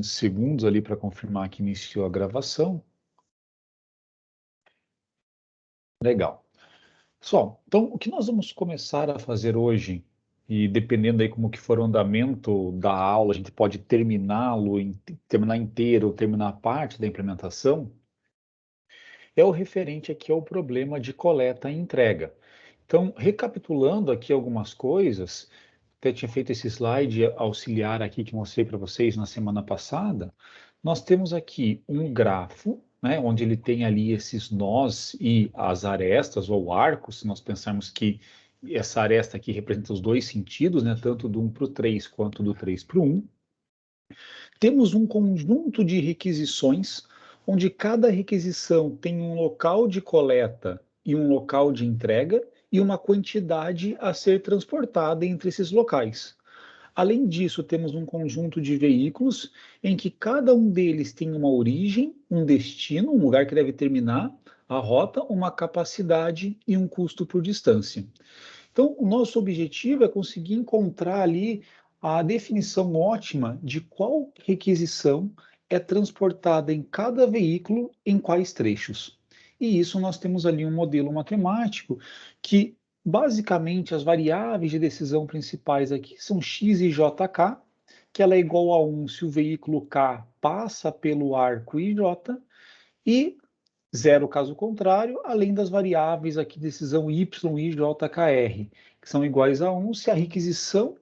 segundos ali para confirmar que iniciou a gravação. Legal. Pessoal, então o que nós vamos começar a fazer hoje, e dependendo aí como que for o andamento da aula, a gente pode terminar inteiro ou terminar parte da implementação, é o referente aqui ao problema de coleta e entrega. Então, recapitulando aqui algumas coisas, até tinha feito esse slide auxiliar aqui que mostrei para vocês na semana passada. Nós temos aqui um grafo, né, onde ele tem ali esses nós e as arestas ou arcos, se nós pensarmos que essa aresta aqui representa os dois sentidos, né, tanto do 1 para o 3 quanto do 3 para o 1. Temos um conjunto de requisições, onde cada requisição tem um local de coleta e um local de entrega, e uma quantidade a ser transportada entre esses locais. Além disso, temos um conjunto de veículos em que cada um deles tem uma origem, um destino, um lugar que deve terminar a rota, uma capacidade e um custo por distância. Então, o nosso objetivo é conseguir encontrar ali a definição ótima de qual requisição é transportada em cada veículo, em quais trechos. E isso nós temos ali um modelo matemático que, basicamente, as variáveis de decisão principais aqui são x e jk, que ela é igual a 1 se o veículo K passa pelo arco IJ, e zero caso contrário, além das variáveis aqui, decisão y e jkr, que são iguais a 1 se a requisição,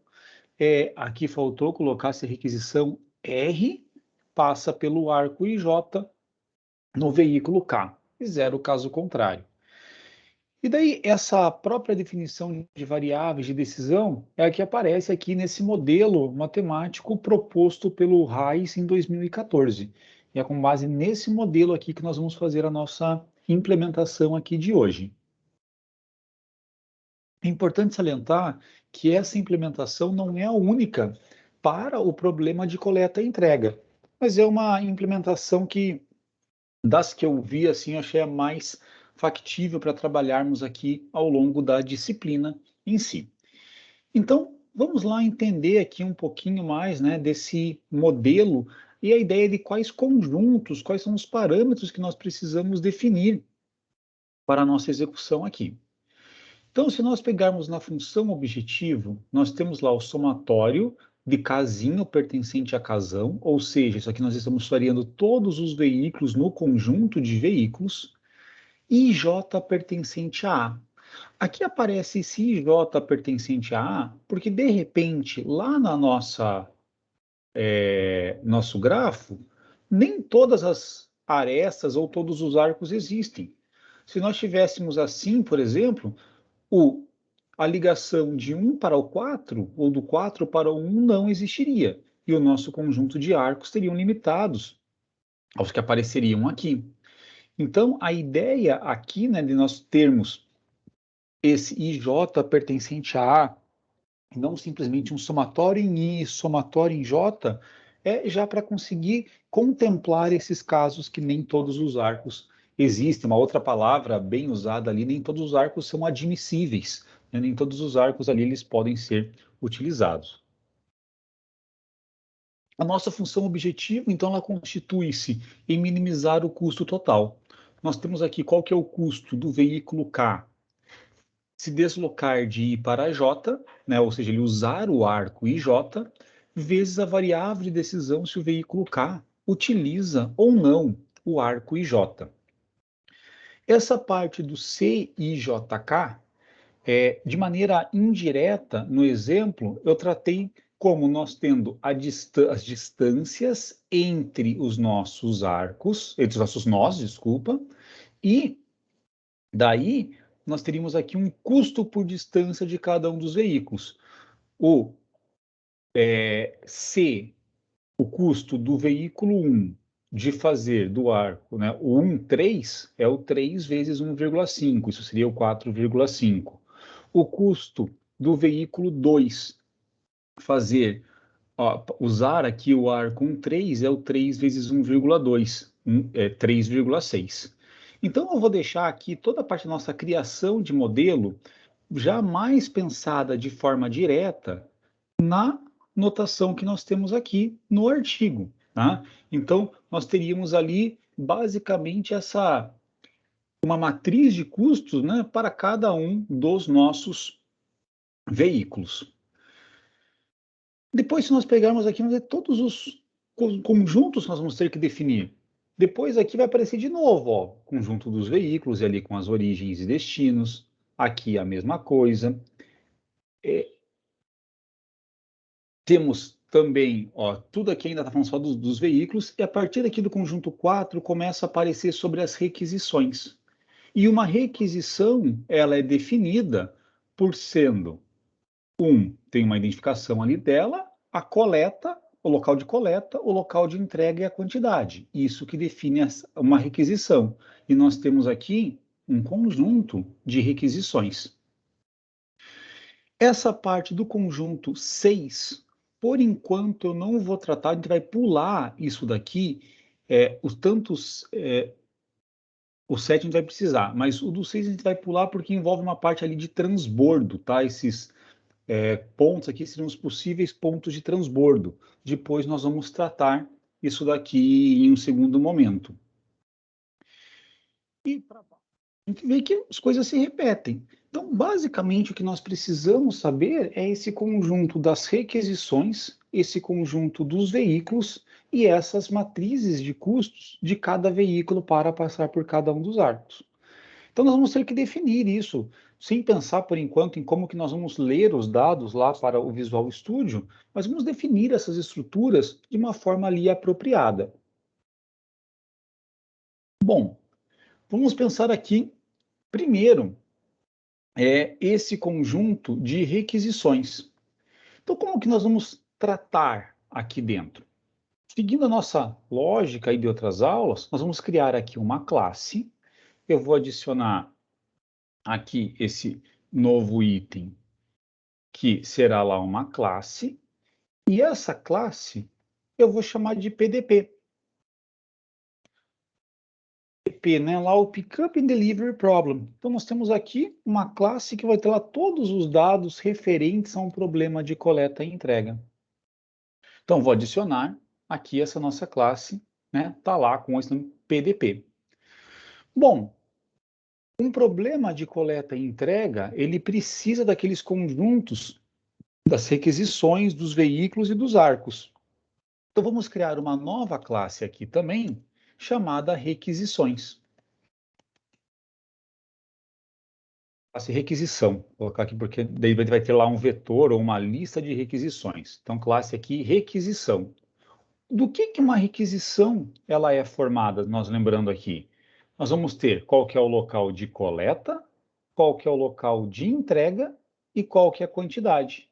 aqui faltou colocar se a requisição R passa pelo arco IJ no veículo K, e zero caso contrário. E daí, essa própria definição de variáveis de decisão é a que aparece aqui nesse modelo matemático proposto pelo Reis em 2014. E é com base nesse modelo aqui que nós vamos fazer a nossa implementação aqui de hoje. É importante salientar que essa implementação não é a única para o problema de coleta e entrega, mas é uma implementação que, das que eu vi, assim, eu achei a mais factível para trabalharmos aqui ao longo da disciplina em si. Então, vamos lá entender aqui um pouquinho mais, né, desse modelo e a ideia de quais conjuntos, quais são os parâmetros que nós precisamos definir para a nossa execução aqui. Então, se nós pegarmos na função objetivo, nós temos lá o somatório de casinho pertencente a casão, ou seja, isso aqui nós estamos variando todos os veículos no conjunto de veículos, e J pertencente a A. Aqui aparece esse IJ pertencente a A, porque de repente, lá na nosso grafo, nem todas as arestas ou todos os arcos existem. Se nós tivéssemos assim, por exemplo, a ligação de 1 para o 4, ou do 4 para o 1, não existiria. E o nosso conjunto de arcos seriam limitados aos que apareceriam aqui. Então, a ideia aqui, né, de nós termos esse IJ pertencente a A, não simplesmente um somatório em I, somatório em J, é já para conseguir contemplar esses casos que nem todos os arcos existem. Uma outra palavra bem usada ali, nem todos os arcos são admissíveis, né? Nem todos os arcos ali eles podem ser utilizados. A nossa função objetivo, então, ela constitui-se em minimizar o custo total. Nós temos aqui qual que é o custo do veículo K se deslocar de I para J, né, ou seja, ele usar o arco IJ, vezes a variável de decisão se o veículo K utiliza ou não o arco IJ. Essa parte do CIJK, de maneira indireta, no exemplo, eu tratei como nós tendo as distâncias entre os nossos arcos, entre os nossos nós, desculpa, e daí nós teríamos aqui um custo por distância de cada um dos veículos. C, o custo do veículo 1 de fazer do arco, né, o 1,3 é o 3 vezes 1,5, isso seria o 4,5. O custo do veículo 2 fazer, usar aqui o arco 1,3 é o 3 vezes 1,2, 3,6. Então, eu vou deixar aqui toda a parte da nossa criação de modelo já mais pensada de forma direta na notação que nós temos aqui no artigo. tá? Então, nós teríamos ali, basicamente, uma matriz de custos, né, para cada um dos nossos veículos. Depois, se nós pegarmos aqui, vamos ver todos os conjuntos que nós vamos ter que definir. Depois aqui vai aparecer de novo, ó, conjunto dos veículos, e ali com as origens e destinos. Aqui a mesma coisa. Temos também, ó, tudo aqui ainda está falando só dos veículos, e a partir aqui do conjunto 4 começa a aparecer sobre as requisições. E uma requisição, ela é definida por sendo, tem uma identificação ali dela, a coleta, o local de coleta, o local de entrega e a quantidade. Isso que define uma requisição. E nós temos aqui um conjunto de requisições. Essa parte do conjunto 6, por enquanto eu não vou tratar, a gente vai pular isso daqui, o 7 a gente vai precisar, mas o do 6 a gente vai pular porque envolve uma parte ali de transbordo, tá? Esses pontos aqui seriam os possíveis pontos de transbordo. Depois nós vamos tratar isso daqui em um segundo momento. E a gente vê que as coisas se repetem. Então, basicamente, o que nós precisamos saber é esse conjunto das requisições, esse conjunto dos veículos e essas matrizes de custos de cada veículo para passar por cada um dos arcos. Então, nós vamos ter que definir isso, sem pensar, por enquanto, em como que nós vamos ler os dados lá para o Visual Studio, mas vamos definir essas estruturas de uma forma ali apropriada. Bom, vamos pensar aqui, primeiro, esse conjunto de requisições. Então, como que nós vamos tratar aqui dentro? Seguindo a nossa lógica aí de outras aulas, nós vamos criar aqui uma classe. Eu vou adicionar aqui esse novo item, que será lá uma classe, e essa classe eu vou chamar de PDP. PDP, né? Lá o Pickup and Delivery Problem. Então, nós temos aqui uma classe que vai ter lá todos os dados referentes a um problema de coleta e entrega. Então, vou adicionar aqui essa nossa classe, né? Tá lá com esse nome PDP. Bom, um problema de coleta e entrega, ele precisa daqueles conjuntos das requisições dos veículos e dos arcos. Então, vamos criar uma nova classe aqui também, chamada requisições. Classe requisição, vou colocar aqui porque daí vai ter lá um vetor ou uma lista de requisições. Então, classe aqui, requisição. Do que uma requisição ela é formada? Nós lembrando aqui, nós vamos ter qual que é o local de coleta, qual que é o local de entrega e qual que é a quantidade.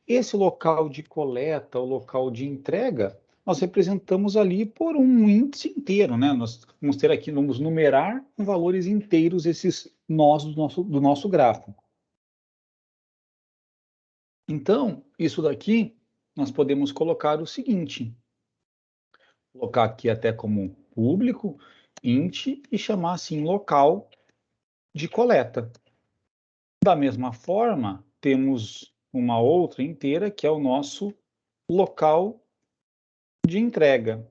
Esse local de coleta, o local de entrega, nós representamos ali por um índice inteiro, né? Nós vamos ter aqui, vamos numerar com valores inteiros esses nós do nosso grafo. Então, isso daqui, nós podemos colocar o seguinte, colocar aqui até como público, int, e chamar assim local de coleta. Da mesma forma, temos uma outra inteira, que é o nosso local de entrega.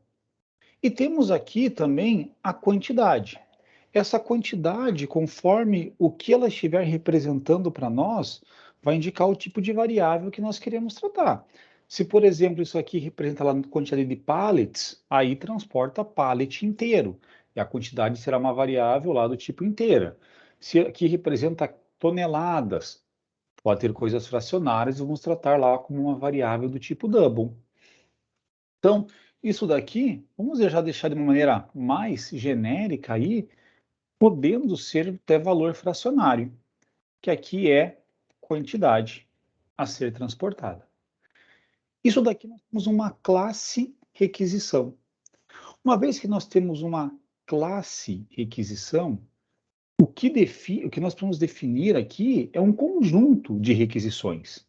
E temos aqui também a quantidade. Essa quantidade, conforme o que ela estiver representando para nós, vai indicar o tipo de variável que nós queremos tratar. Se, por exemplo, isso aqui representa lá a quantidade de pallets, aí transporta pallet inteiro. E a quantidade será uma variável lá do tipo inteira. Se aqui representa toneladas, pode ter coisas fracionárias, vamos tratar lá como uma variável do tipo double. Então, isso daqui, vamos já deixar de uma maneira mais genérica aí, podendo ser até valor fracionário, que aqui é quantidade a ser transportada. Isso daqui nós temos uma classe requisição. Uma vez que nós temos uma classe requisição, o que nós podemos definir aqui é um conjunto de requisições.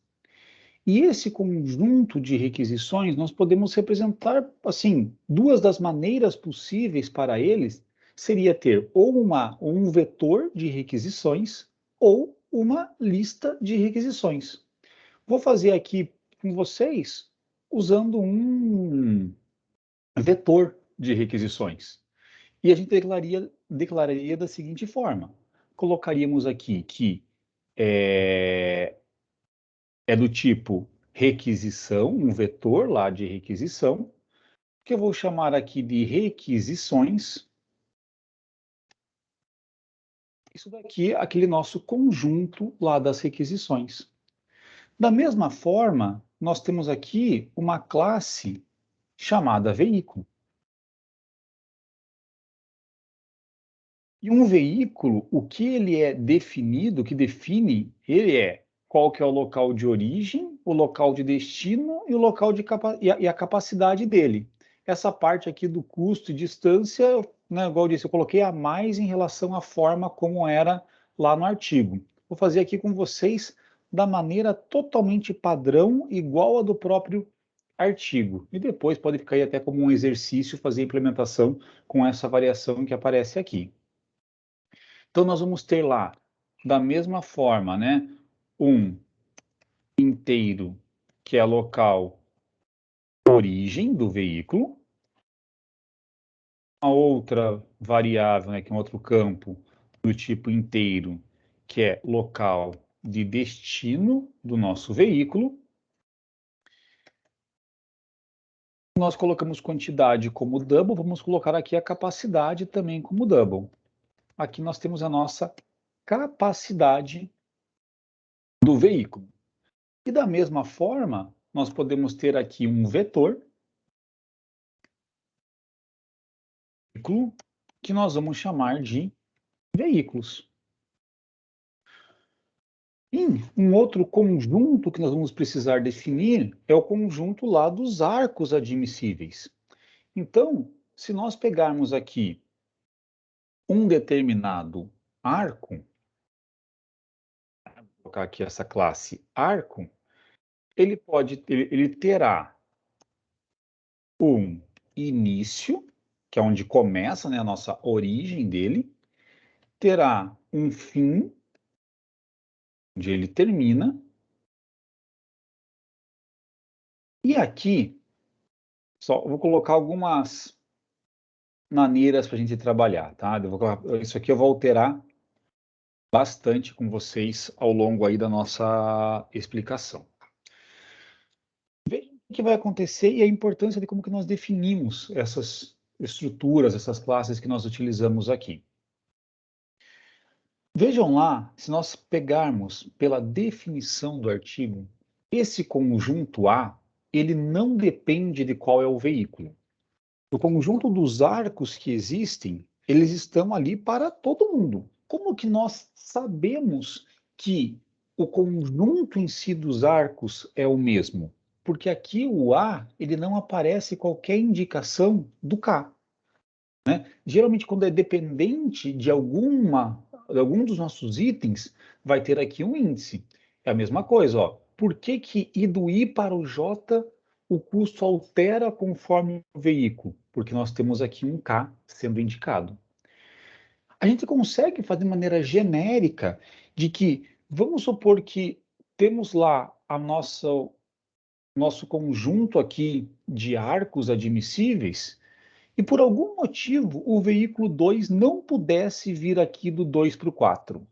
E esse conjunto de requisições, nós podemos representar, assim, duas das maneiras possíveis para eles, seria ter ou um vetor de requisições ou uma lista de requisições. Vou fazer aqui com vocês usando um vetor de requisições. E a gente declararia da seguinte forma: colocaríamos aqui que é do tipo requisição, um vetor lá de requisição, que eu vou chamar aqui de requisições. Isso daqui é aquele nosso conjunto lá das requisições. Da mesma forma, nós temos aqui uma classe chamada veículo. E um veículo, o que ele é definido, o que define, ele é qual que é o local de origem, o local de destino e o local de e a capacidade dele. Essa parte aqui do custo e distância, né, igual eu disse, eu coloquei a mais em relação à forma como era lá no artigo. Vou fazer aqui com vocês da maneira totalmente padrão, igual a do próprio artigo. E depois pode ficar aí até como um exercício fazer a implementação com essa variação que aparece aqui. Então, nós vamos ter lá, da mesma forma, né, um inteiro, que é local origem do veículo, a outra variável, né, que é um outro campo do tipo inteiro, que é local de destino do nosso veículo. Nós colocamos quantidade como double, vamos colocar aqui a capacidade também como double. Aqui nós temos a nossa capacidade do veículo. E da mesma forma, nós podemos ter aqui um vetor que nós vamos chamar de veículos. E um outro conjunto que nós vamos precisar definir é o conjunto lá dos arcos admissíveis. Então, se nós pegarmos aqui um determinado arco, vou colocar aqui essa classe arco, ele terá um início, que é onde começa, né, a nossa origem dele, terá um fim, onde ele termina, e aqui, só vou colocar algumas maneiras para a gente trabalhar, tá? Isso aqui eu vou alterar bastante com vocês ao longo aí da nossa explicação. Veja o que vai acontecer e a importância de como que nós definimos essas estruturas, essas classes que nós utilizamos aqui. Vejam lá, se nós pegarmos pela definição do artigo, esse conjunto A, ele não depende de qual é o veículo. O conjunto dos arcos que existem, eles estão ali para todo mundo. Como que nós sabemos que o conjunto em si dos arcos é o mesmo? Porque aqui o A, ele não aparece qualquer indicação do K. Né? Geralmente, quando é dependente de algum dos nossos itens, vai ter aqui um índice. É a mesma coisa, ó. Por que que I do I para o J o custo altera conforme o veículo? Porque nós temos aqui um K sendo indicado. A gente consegue fazer de maneira genérica de que, vamos supor que temos lá nosso conjunto aqui de arcos admissíveis, e por algum motivo o veículo 2 não pudesse vir aqui do 2 para o 4.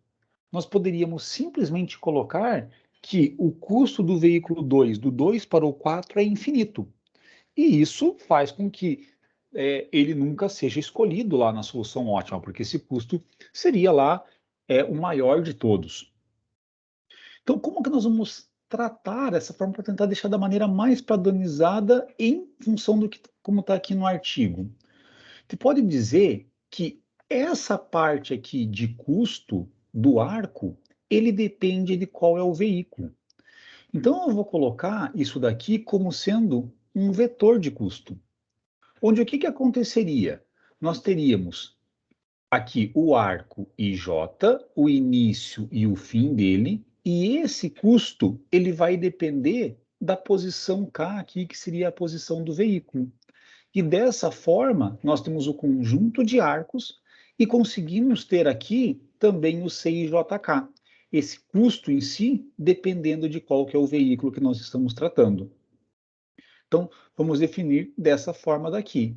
Nós poderíamos simplesmente colocar que o custo do veículo 2, do 2 para o 4, é infinito. E isso faz com que ele nunca seja escolhido lá na solução ótima, porque esse custo seria lá o maior de todos. Então, como que nós vamos tratar essa forma para tentar deixar da maneira mais padronizada em função do que como está aqui no artigo? Você pode dizer que essa parte aqui de custo do arco, ele depende de qual é o veículo. Então, eu vou colocar isso daqui como sendo um vetor de custo. Onde o que que aconteceria? Nós teríamos aqui o arco IJ, o início e o fim dele, e esse custo ele vai depender da posição K aqui, que seria a posição do veículo. E dessa forma, nós temos o conjunto de arcos e conseguimos ter aqui também o CIJK, esse custo em si, dependendo de qual que é o veículo que nós estamos tratando. Então, vamos definir dessa forma daqui.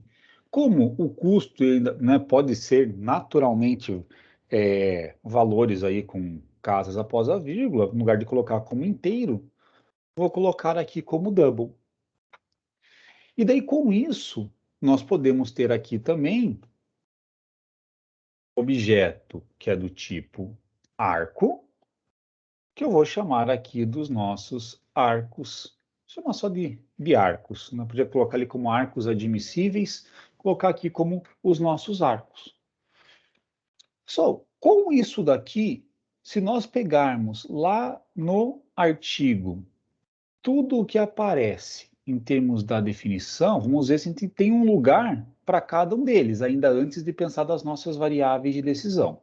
Como o custo ainda, né, pode ser naturalmente valores aí com casas após a vírgula, no lugar de colocar como inteiro, vou colocar aqui como double. E daí, com isso, nós podemos ter aqui também objeto que é do tipo arco, que eu vou chamar aqui dos nossos arcos. Chamar só de biarcos. Né? Podia colocar ali como arcos admissíveis, colocar aqui como os nossos arcos. Só, com isso daqui, se nós pegarmos lá no artigo tudo o que aparece em termos da definição, vamos ver se a gente tem um lugar para cada um deles, ainda antes de pensar das nossas variáveis de decisão.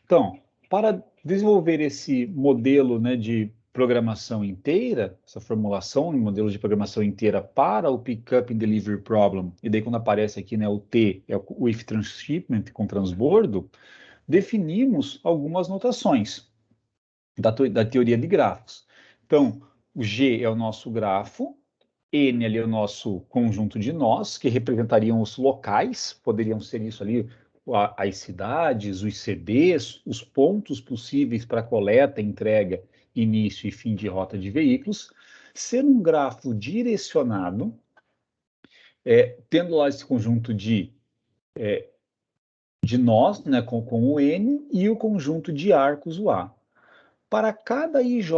Então, para desenvolver esse modelo, né, de programação inteira, essa formulação de modelo de programação inteira para o Pickup and Delivery Problem, e daí quando aparece aqui, né, o T, é o If Transshipment com transbordo, definimos algumas notações da teoria de grafos. Então, o G é o nosso grafo, N ali é o nosso conjunto de nós, que representariam os locais, poderiam ser isso ali, as cidades, os CDs, os pontos possíveis para coleta, entrega, início e fim de rota de veículos, ser um grafo direcionado, tendo lá esse conjunto de nós, né, com o N, e o conjunto de arcos, o A. Para cada IJ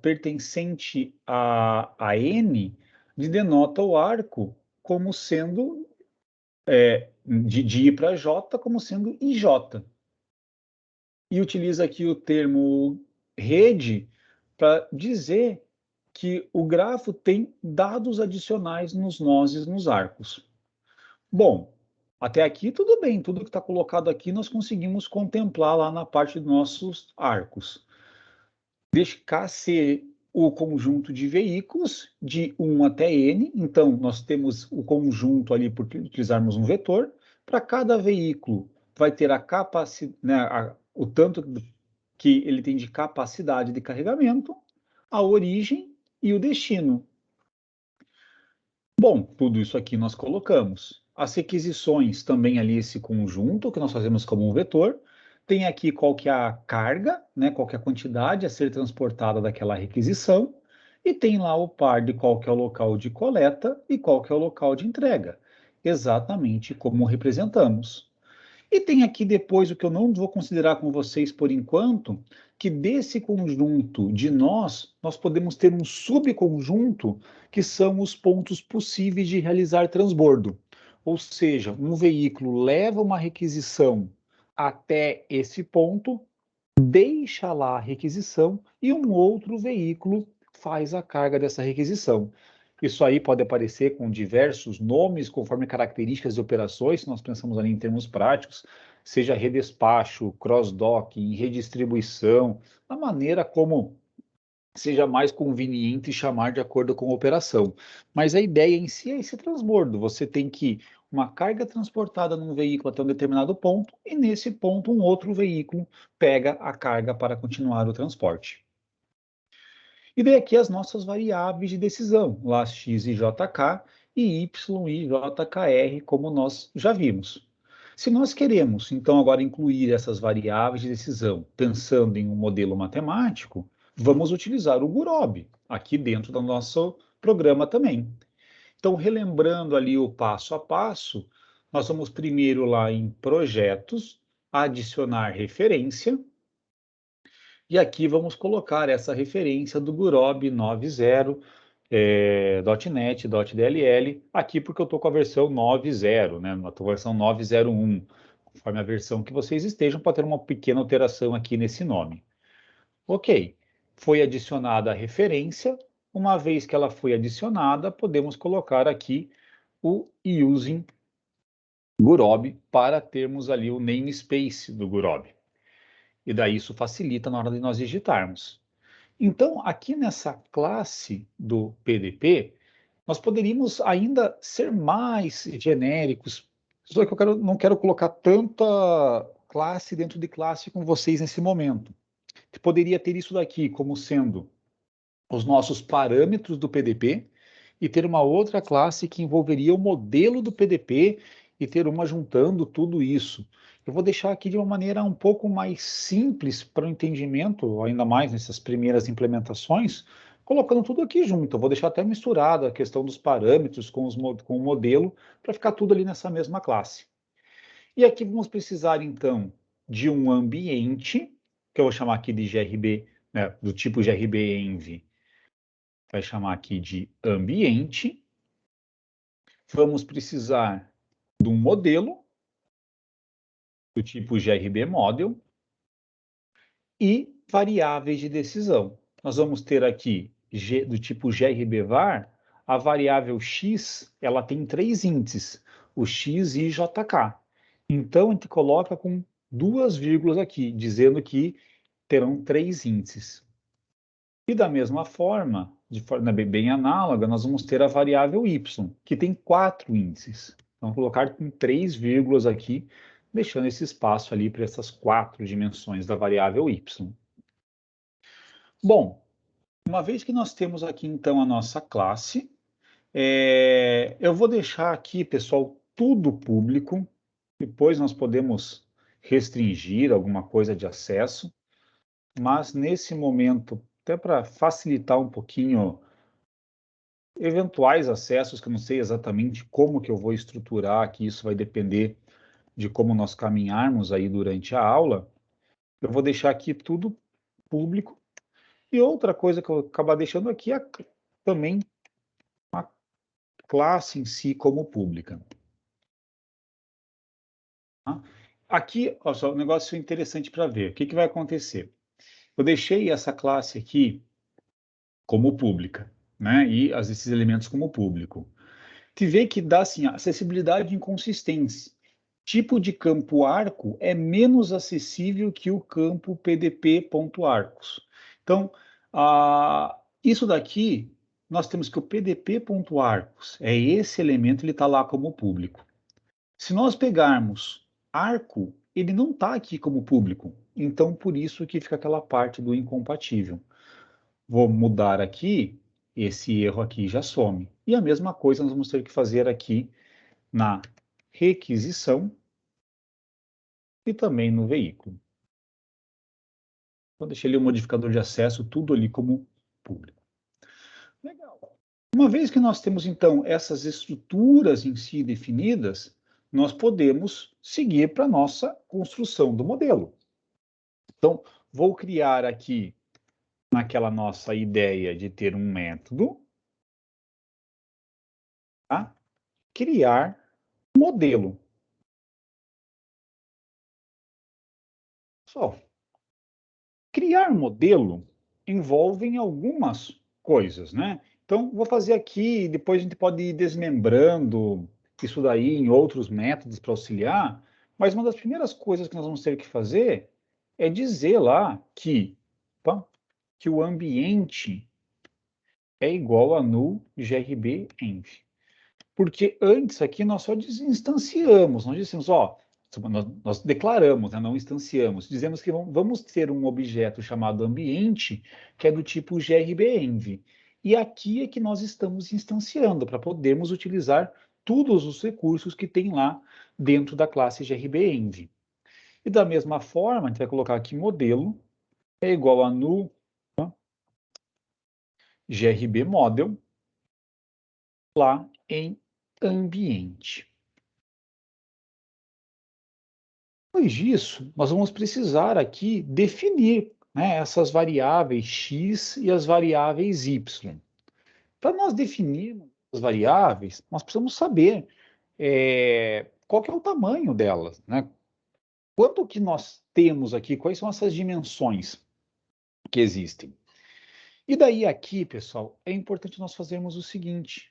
pertencente a N, denota o arco como sendo, de I para J, como sendo IJ. E utiliza aqui o termo rede para dizer que o grafo tem dados adicionais nos nós nos arcos. Bom, até aqui tudo bem, tudo que está colocado aqui nós conseguimos contemplar lá na parte dos nossos arcos. Deixar ser o conjunto de veículos de 1 até N, então nós temos o conjunto ali por utilizarmos um vetor, para cada veículo vai ter a capacidade, né, o tanto que ele tem de capacidade de carregamento, a origem e o destino. Bom, tudo isso aqui nós colocamos. As requisições também ali, esse conjunto que nós fazemos como um vetor. Tem aqui qual que é a carga, né, qual que é a quantidade a ser transportada daquela requisição. E tem lá o par de qual que é o local de coleta e qual que é o local de entrega. Exatamente como representamos. E tem aqui depois o que eu não vou considerar com vocês por enquanto, que desse conjunto de nós podemos ter um subconjunto que são os pontos possíveis de realizar transbordo. Ou seja, um veículo leva uma requisição até esse ponto, deixa lá a requisição e um outro veículo faz a carga dessa requisição. Isso aí pode aparecer com diversos nomes, conforme características de operações, se nós pensamos ali em termos práticos, seja redespacho, cross-docking, redistribuição, a maneira como seja mais conveniente chamar de acordo com a operação. Mas a ideia em si é esse transbordo. Você tem que uma carga transportada num veículo até um determinado ponto, e nesse ponto um outro veículo pega a carga para continuar o transporte. E daí aqui as nossas variáveis de decisão, lá x e jk e y e jkr, como nós já vimos. Se nós queremos, então, agora incluir essas variáveis de decisão, pensando em um modelo matemático, vamos utilizar o Gurob, aqui dentro do nosso programa também. Então, relembrando ali o passo a passo, nós vamos primeiro lá em projetos, adicionar referência, e aqui vamos colocar essa referência do Gurob 90, .NET, .dll, aqui porque eu estou com a versão 9.0, né? Na versão 9.01, conforme a versão que vocês estejam, pode ter uma pequena alteração aqui nesse nome. Ok, foi adicionada a referência. Uma vez que ela foi adicionada, podemos colocar aqui o using Gurob para termos ali o namespace do Gurob. E daí isso facilita na hora de nós digitarmos. Então, aqui nessa classe do PDP, nós poderíamos ainda ser mais genéricos. Só que eu não quero colocar tanta classe dentro de classe com vocês nesse momento. Poderia ter isso daqui como sendo os nossos parâmetros do PDP, e ter uma outra classe que envolveria o modelo do PDP e ter uma juntando tudo isso. Eu vou deixar aqui de uma maneira um pouco mais simples para o entendimento, ainda mais nessas primeiras implementações, colocando tudo aqui junto. Eu vou deixar até misturado a questão dos parâmetros com o modelo, para ficar tudo ali nessa mesma classe. E aqui vamos precisar, então, de um ambiente, que eu vou chamar aqui de GRB, né, do tipo GRB-env, vai chamar aqui de ambiente. Vamos precisar de um modelo, do tipo GRB-model, e variáveis de decisão. Nós vamos ter aqui, do tipo GRB-var, a variável x, ela tem 3 índices, o x, y e jk. Então, a gente coloca com 2 vírgulas aqui, dizendo que terão 3 índices. E da mesma forma, de forma bem análoga, nós vamos ter a variável y, que tem 4 índices. Então, colocar com 3 vírgulas aqui, deixando esse espaço ali para essas 4 dimensões da variável y. Bom, uma vez que nós temos aqui, então, a nossa classe, eu vou deixar aqui, pessoal, tudo público. Depois nós podemos restringir alguma coisa de acesso, mas nesse momento, até para facilitar um pouquinho eventuais acessos, que eu não sei exatamente como que eu vou estruturar, que isso vai depender de como nós caminharmos aí durante a aula, eu vou deixar aqui tudo público. E outra coisa que eu vou acabar deixando aqui é também a classe em si como pública. Tá? Aqui, ó, só um negócio interessante para ver. O que vai acontecer? Eu deixei essa classe aqui como pública, né? E esses elementos como público. Te vê que dá assim, acessibilidade e inconsistência. Tipo de campo arco é menos acessível que o campo pdp.arcos. Então, isso daqui, nós temos que o pdp.arcos é esse elemento, ele está lá como público. Se nós pegarmos arco, ele não está aqui como público. Então, por isso que fica aquela parte do incompatível. Vou mudar aqui, esse erro aqui já some. E a mesma coisa nós vamos ter que fazer aqui na requisição e também no veículo. Então, deixei ali o modificador de acesso, tudo ali como público. Legal. Uma vez que nós temos, então, essas estruturas em si definidas, nós podemos seguir para a nossa construção do modelo. Então, vou criar aqui, naquela nossa ideia de ter um método, tá? Criar modelo. Pessoal, criar modelo envolve algumas coisas, né? Então, vou fazer aqui, depois a gente pode ir desmembrando isso daí em outros métodos para auxiliar, mas uma das primeiras coisas que nós vamos ter que fazer é dizer lá tá? Que o ambiente é igual a null grb env. Porque antes aqui nós só desinstanciamos, nós dissemos, ó, nós declaramos, né, não instanciamos, dizemos que vamos ter um objeto chamado ambiente, que é do tipo grbenv. E aqui é que nós estamos instanciando, para podermos utilizar todos os recursos que tem lá dentro da classe grbenv. E da mesma forma, a gente vai colocar aqui modelo é igual a null grbmodel lá em ambiente. Depois disso, nós vamos precisar aqui definir, né, essas variáveis x e as variáveis y. Para nós definirmos as variáveis, nós precisamos saber qual que é o tamanho delas, né? Quanto que nós temos aqui, quais são essas dimensões que existem. E daí aqui, pessoal, é importante nós fazermos o seguinte,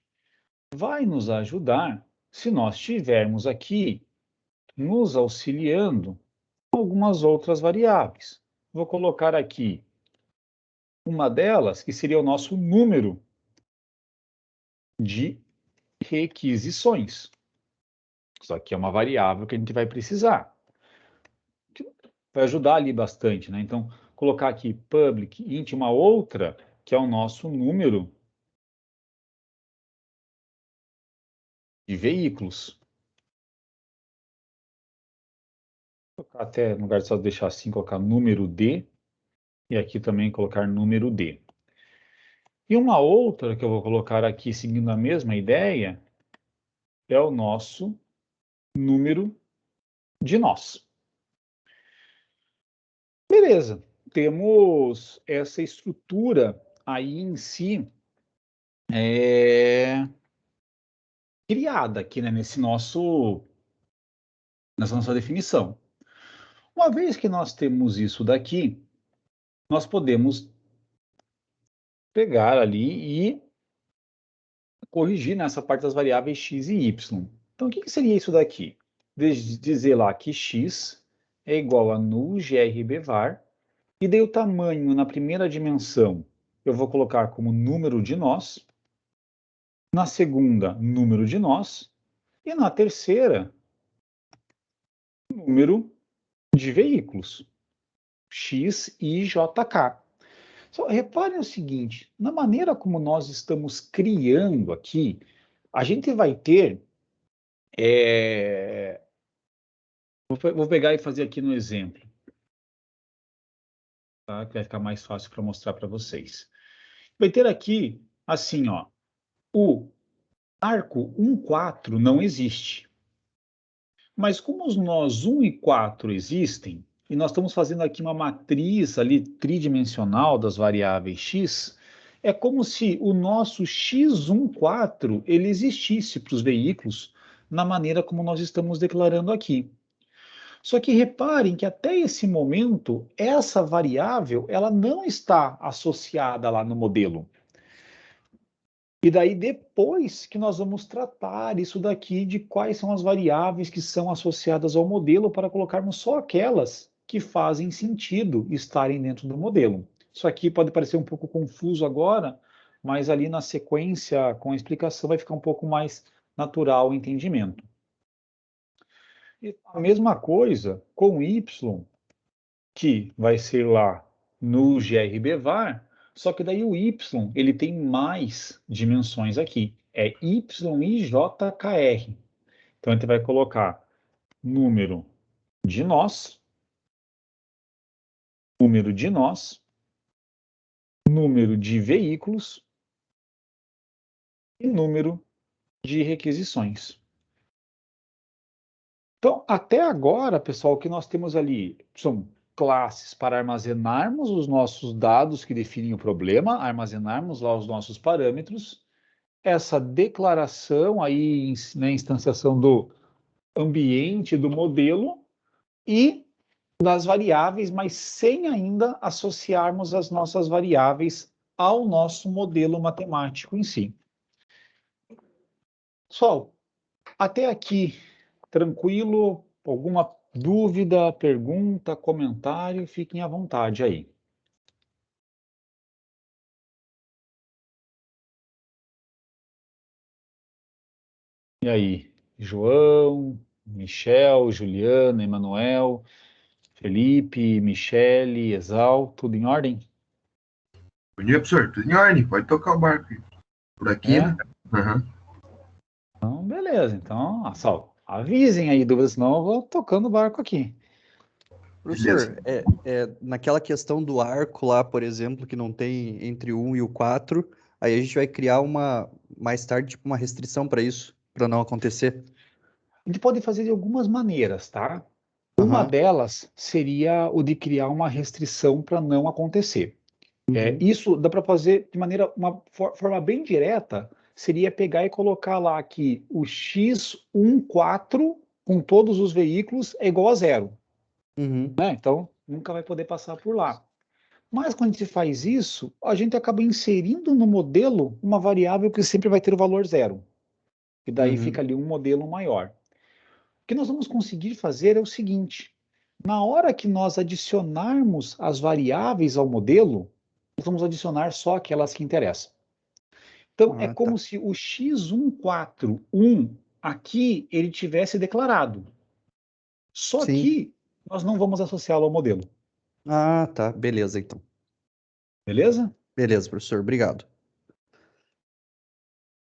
vai nos ajudar se nós tivermos aqui nos auxiliando algumas outras variáveis. Vou colocar aqui uma delas, que seria o nosso número de requisições. Isso aqui é uma variável que a gente vai precisar. Vai ajudar ali bastante, né? Então, colocar aqui public int, uma outra, que é o nosso número de veículos. Vou colocar até, no lugar de só deixar assim, colocar número D, e aqui também colocar número D. E uma outra que eu vou colocar aqui, seguindo a mesma ideia, é o nosso número de nós. Beleza, temos essa estrutura aí em si criada aqui, né, nessa nossa definição. Uma vez que nós temos isso daqui, nós podemos pegar ali e corrigir nessa parte das variáveis x e y. Então, o que seria isso daqui? Dizer lá que x é igual a null grb_var, e daí o tamanho na primeira dimensão eu vou colocar como número de nós, na segunda, número de nós, e na terceira, número de veículos, x e jk. Só reparem o seguinte, na maneira como nós estamos criando aqui, a gente vai ter... Vou pegar e fazer aqui no exemplo, tá? Que vai ficar mais fácil para mostrar para vocês. Vai ter aqui, assim, ó, o arco 1, 4 não existe. Mas como os nós 1 e 4 existem, e nós estamos fazendo aqui uma matriz ali tridimensional das variáveis x, é como se o nosso x14 ele existisse para os veículos na maneira como nós estamos declarando aqui. Só que reparem que até esse momento, essa variável ela não está associada lá no modelo. E daí depois que nós vamos tratar isso daqui de quais são as variáveis que são associadas ao modelo para colocarmos só aquelas que fazem sentido estarem dentro do modelo. Isso aqui pode parecer um pouco confuso agora, mas ali na sequência, com a explicação, vai ficar um pouco mais natural o entendimento. E a mesma coisa com y, que vai ser lá no grb_var, só que daí o y ele tem mais dimensões aqui, é yijkr. Então a gente vai colocar número de nós, número de nós, número de veículos e número de requisições. Então, até agora, pessoal, o que nós temos ali são classes para armazenarmos os nossos dados que definem o problema, armazenarmos lá os nossos parâmetros, essa declaração aí, né, instanciação do ambiente do modelo e das variáveis, mas sem ainda associarmos as nossas variáveis ao nosso modelo matemático em si. Pessoal, até aqui, tranquilo? Alguma dúvida, pergunta, comentário? Fiquem à vontade aí. E aí, João, Michel, Juliana, Emanuel, Felipe, Michele, Exal, tudo em ordem? Bom dia, professor. Tudo em ordem. Pode tocar o barco por aqui, né? Uhum. Então, beleza. Então, Sal, avisem aí dúvidas, senão eu vou tocando o barco aqui. Professor, naquela questão do arco lá, por exemplo, que não tem entre o 1 e o 4, aí a gente vai criar mais tarde, tipo, uma restrição para isso, para não acontecer. A gente pode fazer de algumas maneiras, tá? Uma delas seria o de criar uma restrição para não acontecer. Isso dá para fazer de maneira, uma forma bem direta, seria pegar e colocar lá que o x14 com todos os veículos é igual a zero. Né? Então, nunca vai poder passar por lá. Mas quando a gente faz isso, a gente acaba inserindo no modelo uma variável que sempre vai ter o valor zero. E daí fica ali um modelo maior. O que nós vamos conseguir fazer é o seguinte: na hora que nós adicionarmos as variáveis ao modelo, nós vamos adicionar só aquelas que interessam. Então, é como se o x141 aqui ele tivesse declarado. Só que nós não vamos associá-lo ao modelo. Ah, tá. Beleza, então. Beleza? Beleza, professor. Obrigado.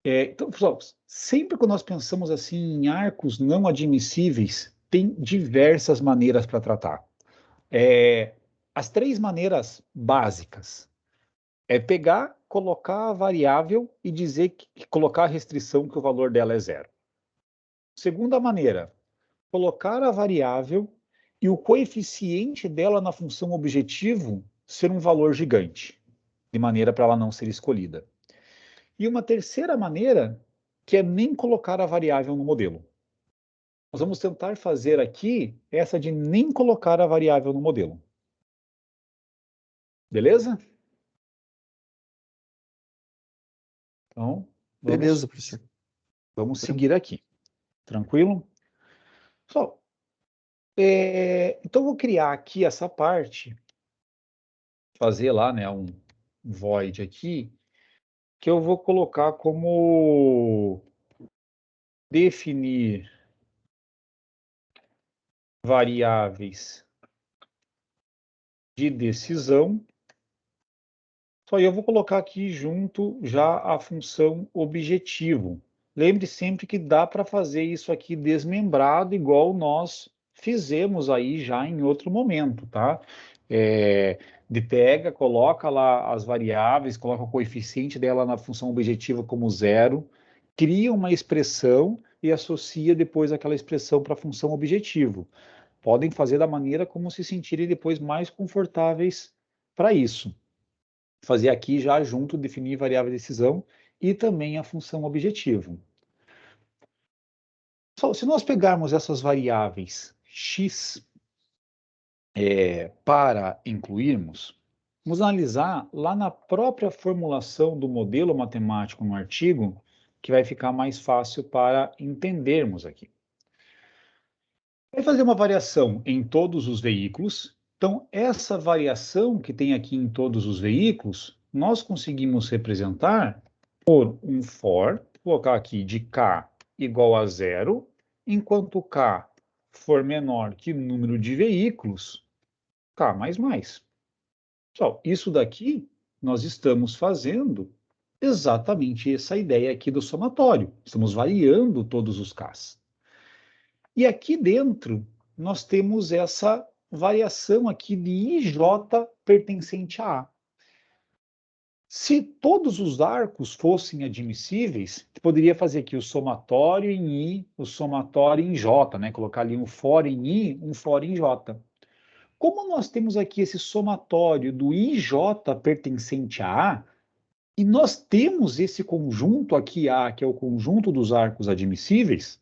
Então, pessoal, sempre que nós pensamos assim em arcos não admissíveis, tem diversas maneiras para tratar. As três maneiras básicas é pegar, colocar a variável e dizer colocar a restrição que o valor dela é zero. Segunda maneira, colocar a variável e o coeficiente dela na função objetivo ser um valor gigante, de maneira para ela não ser escolhida. E uma terceira maneira, que é nem colocar a variável no modelo. Nós vamos tentar fazer aqui essa de nem colocar a variável no modelo. Beleza? Então, Beleza, professor. vamos seguir aqui. Tranquilo? Pessoal, então eu vou criar aqui essa parte, fazer lá, né, um void aqui, que eu vou colocar como definir variáveis de decisão. Só eu vou colocar aqui junto já a função objetivo. Lembre sempre que dá para fazer isso aqui desmembrado, igual nós fizemos aí já em outro momento, tá? Pega, coloca lá as variáveis, coloca o coeficiente dela na função objetiva como zero, cria uma expressão e associa depois aquela expressão para a função objetivo. Podem fazer da maneira como se sentirem depois mais confortáveis para isso. Fazer aqui já junto, definir variável de decisão e também a função objetivo. Se nós pegarmos essas variáveis x para incluirmos, vamos analisar lá na própria formulação do modelo matemático no artigo, que vai ficar mais fácil para entendermos aqui. Vai fazer uma variação em todos os veículos. Então, essa variação que tem aqui em todos os veículos, nós conseguimos representar por um for, vou colocar aqui de k igual a zero, enquanto k for menor que o número de veículos, k mais mais. Pessoal, isso daqui nós estamos fazendo exatamente essa ideia aqui do somatório. Estamos variando todos os k's. E aqui dentro, nós temos essa variação aqui de IJ pertencente a A. Se todos os arcos fossem admissíveis, poderia fazer aqui o somatório em I, o somatório em J, né? Colocar ali um for em I, um for em J. Como nós temos aqui esse somatório do IJ pertencente a A, e nós temos esse conjunto aqui A, que é o conjunto dos arcos admissíveis,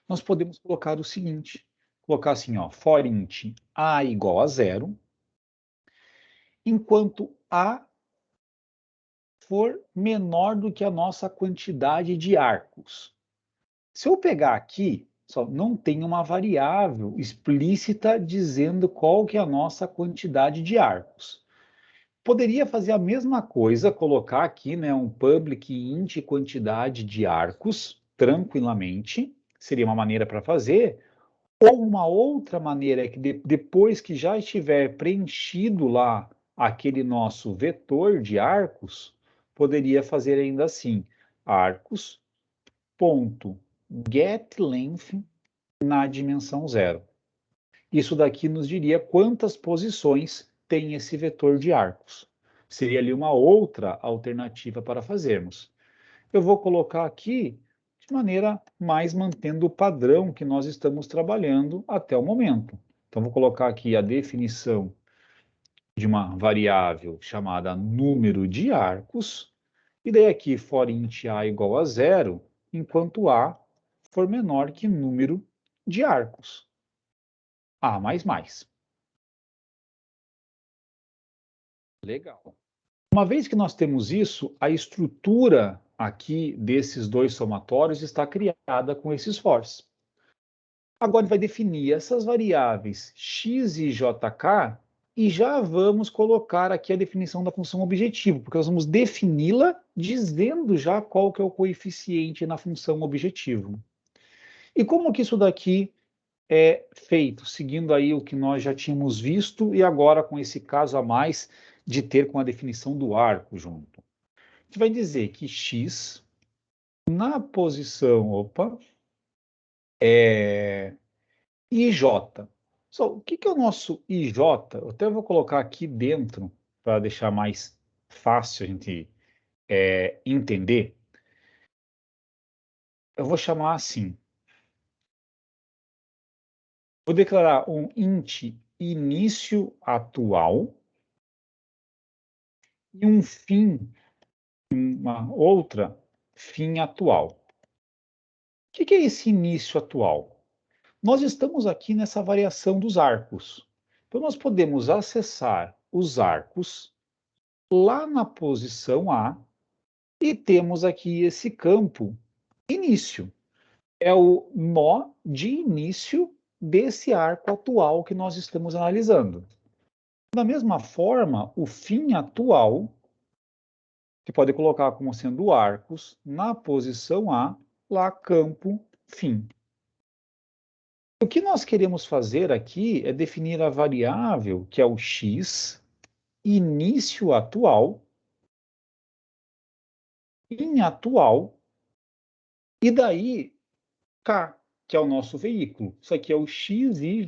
nós podemos colocar o seguinte, colocar assim, ó, for int A igual a zero, enquanto A for menor do que a nossa quantidade de arcos. Se eu pegar aqui, só não tem uma variável explícita dizendo qual que é a nossa quantidade de arcos. Poderia fazer a mesma coisa, colocar aqui, né, um public int quantidade de arcos, tranquilamente, seria uma maneira para fazer, ou uma outra maneira é que depois que já estiver preenchido lá aquele nosso vetor de arcos, poderia fazer ainda assim, arcos.getLength na dimensão zero. Isso daqui nos diria quantas posições tem esse vetor de arcos. Seria ali uma outra alternativa para fazermos. Eu vou colocar aqui de maneira mais mantendo o padrão que nós estamos trabalhando até o momento. Então, vou colocar aqui a definição de uma variável chamada número de arcos, e daí aqui for int a igual a zero, enquanto a for menor que número de arcos. A mais mais. Legal. Uma vez que nós temos isso, a estrutura aqui desses dois somatórios está criada com esses fors. Agora ele vai definir essas variáveis x e jk e já vamos colocar aqui a definição da função objetivo, porque nós vamos defini-la dizendo já qual que é o coeficiente na função objetivo. E como que isso daqui é feito? Seguindo aí o que nós já tínhamos visto e agora com esse caso a mais de ter com a definição do arco junto. A gente vai dizer que x na posição, IJ. O que é o nosso IJ? Eu até vou colocar aqui dentro, para deixar mais fácil a gente entender. Eu vou chamar assim. Vou declarar um int início atual e um fim, uma outra fim atual. O que é esse início atual? Nós estamos aqui nessa variação dos arcos. Então, nós podemos acessar os arcos lá na posição A e temos aqui esse campo início. É o nó de início desse arco atual que nós estamos analisando. Da mesma forma, o fim atual, que pode colocar como sendo arcos na posição A, lá campo fim. O que nós queremos fazer aqui é definir a variável, que é o x, início atual, fim atual, e daí k, que é o nosso veículo. Isso aqui é o xijk.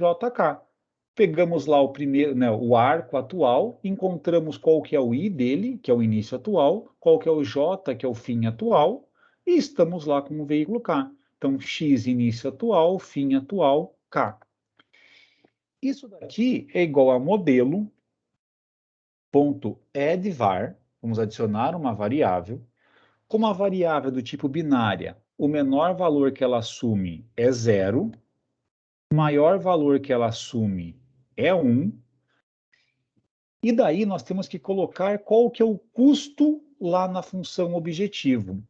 Pegamos lá o primeiro, né, o arco atual, encontramos qual que é o i dele, que é o início atual, qual que é o j, que é o fim atual, e estamos lá com o veículo k. Então, x início atual, fim atual, k. Isso daqui é igual a modelo.addVar, vamos adicionar uma variável. Como a variável do tipo binária, o menor valor que ela assume é 0, o maior valor que ela assume é 1, e daí nós temos que colocar qual que é o custo lá na função objetivo.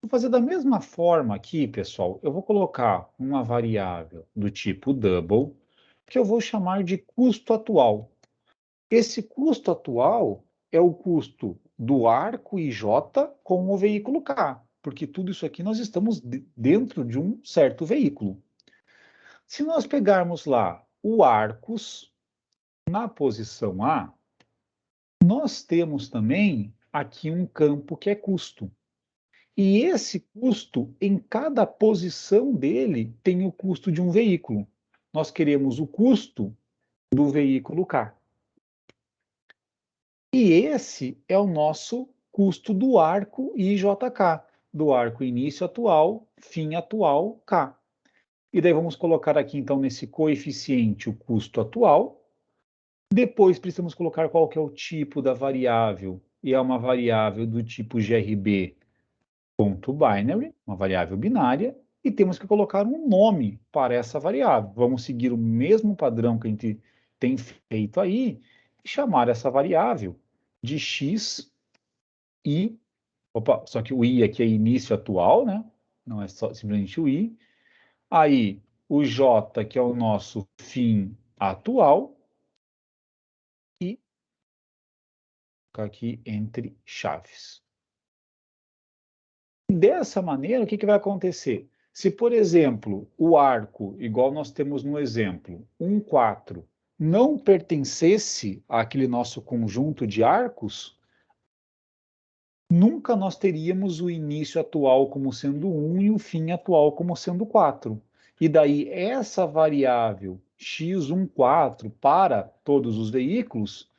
Vou fazer da mesma forma aqui, pessoal, eu vou colocar uma variável do tipo double, que eu vou chamar de custo atual. Esse custo atual é o custo do arco IJ com o veículo K, porque tudo isso aqui nós estamos dentro de um certo veículo. Se nós pegarmos lá o arcos na posição A, nós temos também aqui um campo que é custo. E esse custo, em cada posição dele, tem o custo de um veículo. Nós queremos o custo do veículo K. E esse é o nosso custo do arco IJK, do arco início atual, fim atual, K. E daí vamos colocar aqui, então, nesse coeficiente o custo atual. Depois precisamos colocar qual que é o tipo da variável. E é uma variável do tipo grb.binary, uma variável binária. E temos que colocar um nome para essa variável. Vamos seguir o mesmo padrão que a gente tem feito aí e chamar essa variável de x i, só que o i aqui é início atual, né? Não é só simplesmente o i. Aí o j, que é o nosso fim atual, e aqui entre chaves. Dessa maneira, o que vai acontecer? Se, por exemplo, o arco, igual nós temos no exemplo, 1, 4, não pertencesse àquele nosso conjunto de arcos, nunca nós teríamos o início atual como sendo 1 e o fim atual como sendo 4. E daí essa variável x14 para todos os veículos,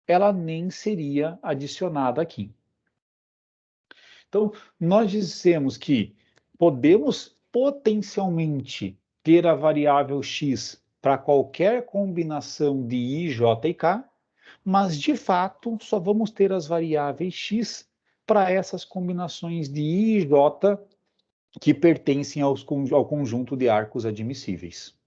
ela nem seria adicionada aqui. Então, nós dissemos que podemos potencialmente ter a variável x para qualquer combinação de i, j e k, mas de fato só vamos ter as variáveis x para essas combinações de i e j que pertencem ao conjunto de arcos admissíveis.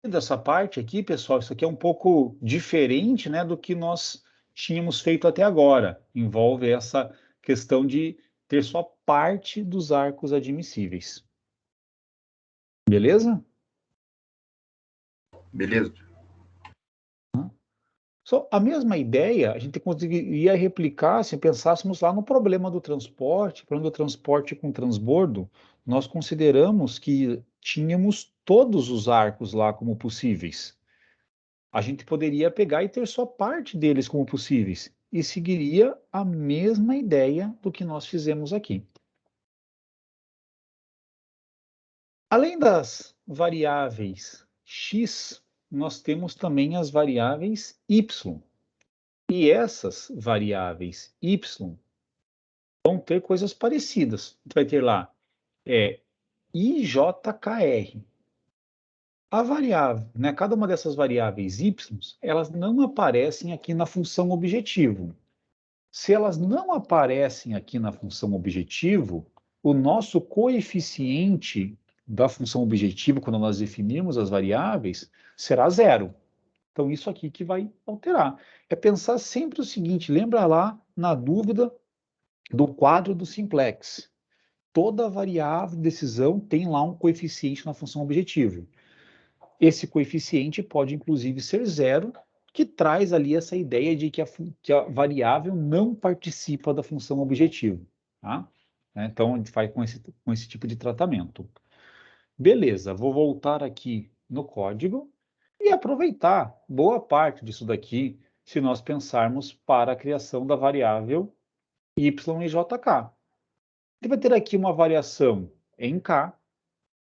Dessa parte aqui, pessoal, isso aqui é um pouco diferente, né, do que nós tínhamos feito até agora. Envolve essa questão de ter só parte dos arcos admissíveis. Beleza? Beleza. A mesma ideia a gente conseguiria replicar se pensássemos lá no problema do transporte com transbordo. Nós consideramos que tínhamos todos os arcos lá como possíveis. A gente poderia pegar e ter só parte deles como possíveis. e seguiria a mesma ideia do que nós fizemos aqui. Além das variáveis x, nós temos também as variáveis y. E essas variáveis y vão ter coisas parecidas. A gente vai ter lá IJKR. A variável, né, cada uma dessas variáveis y, elas não aparecem aqui na função objetivo. Se elas não aparecem aqui na função objetivo, o nosso coeficiente da função objetivo, quando nós definirmos as variáveis, será zero. Então, isso aqui que vai alterar. É pensar sempre o seguinte, lembra lá, na dúvida do quadro do simplex. Toda variável de decisão tem lá um coeficiente na função objetivo. Esse coeficiente pode, inclusive, ser zero, que traz ali essa ideia de que a variável não participa da função objetivo. Tá? Então, a gente faz com esse tipo de tratamento. Beleza, vou voltar aqui no código e aproveitar boa parte disso daqui, se nós pensarmos para a criação da variável y e jk. Ele vai ter aqui uma variação em k,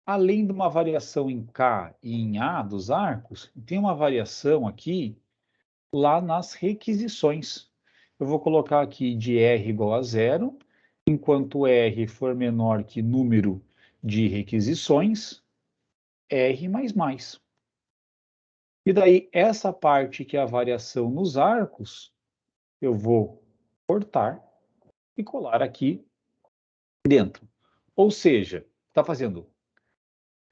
além de uma variação em k e em a dos arcos, tem uma variação aqui lá nas requisições. Eu vou colocar aqui de r igual a zero, enquanto r for menor que número de requisições, r mais mais. E daí, essa parte que é a variação nos arcos, eu vou cortar e colar aqui dentro. Ou seja, está fazendo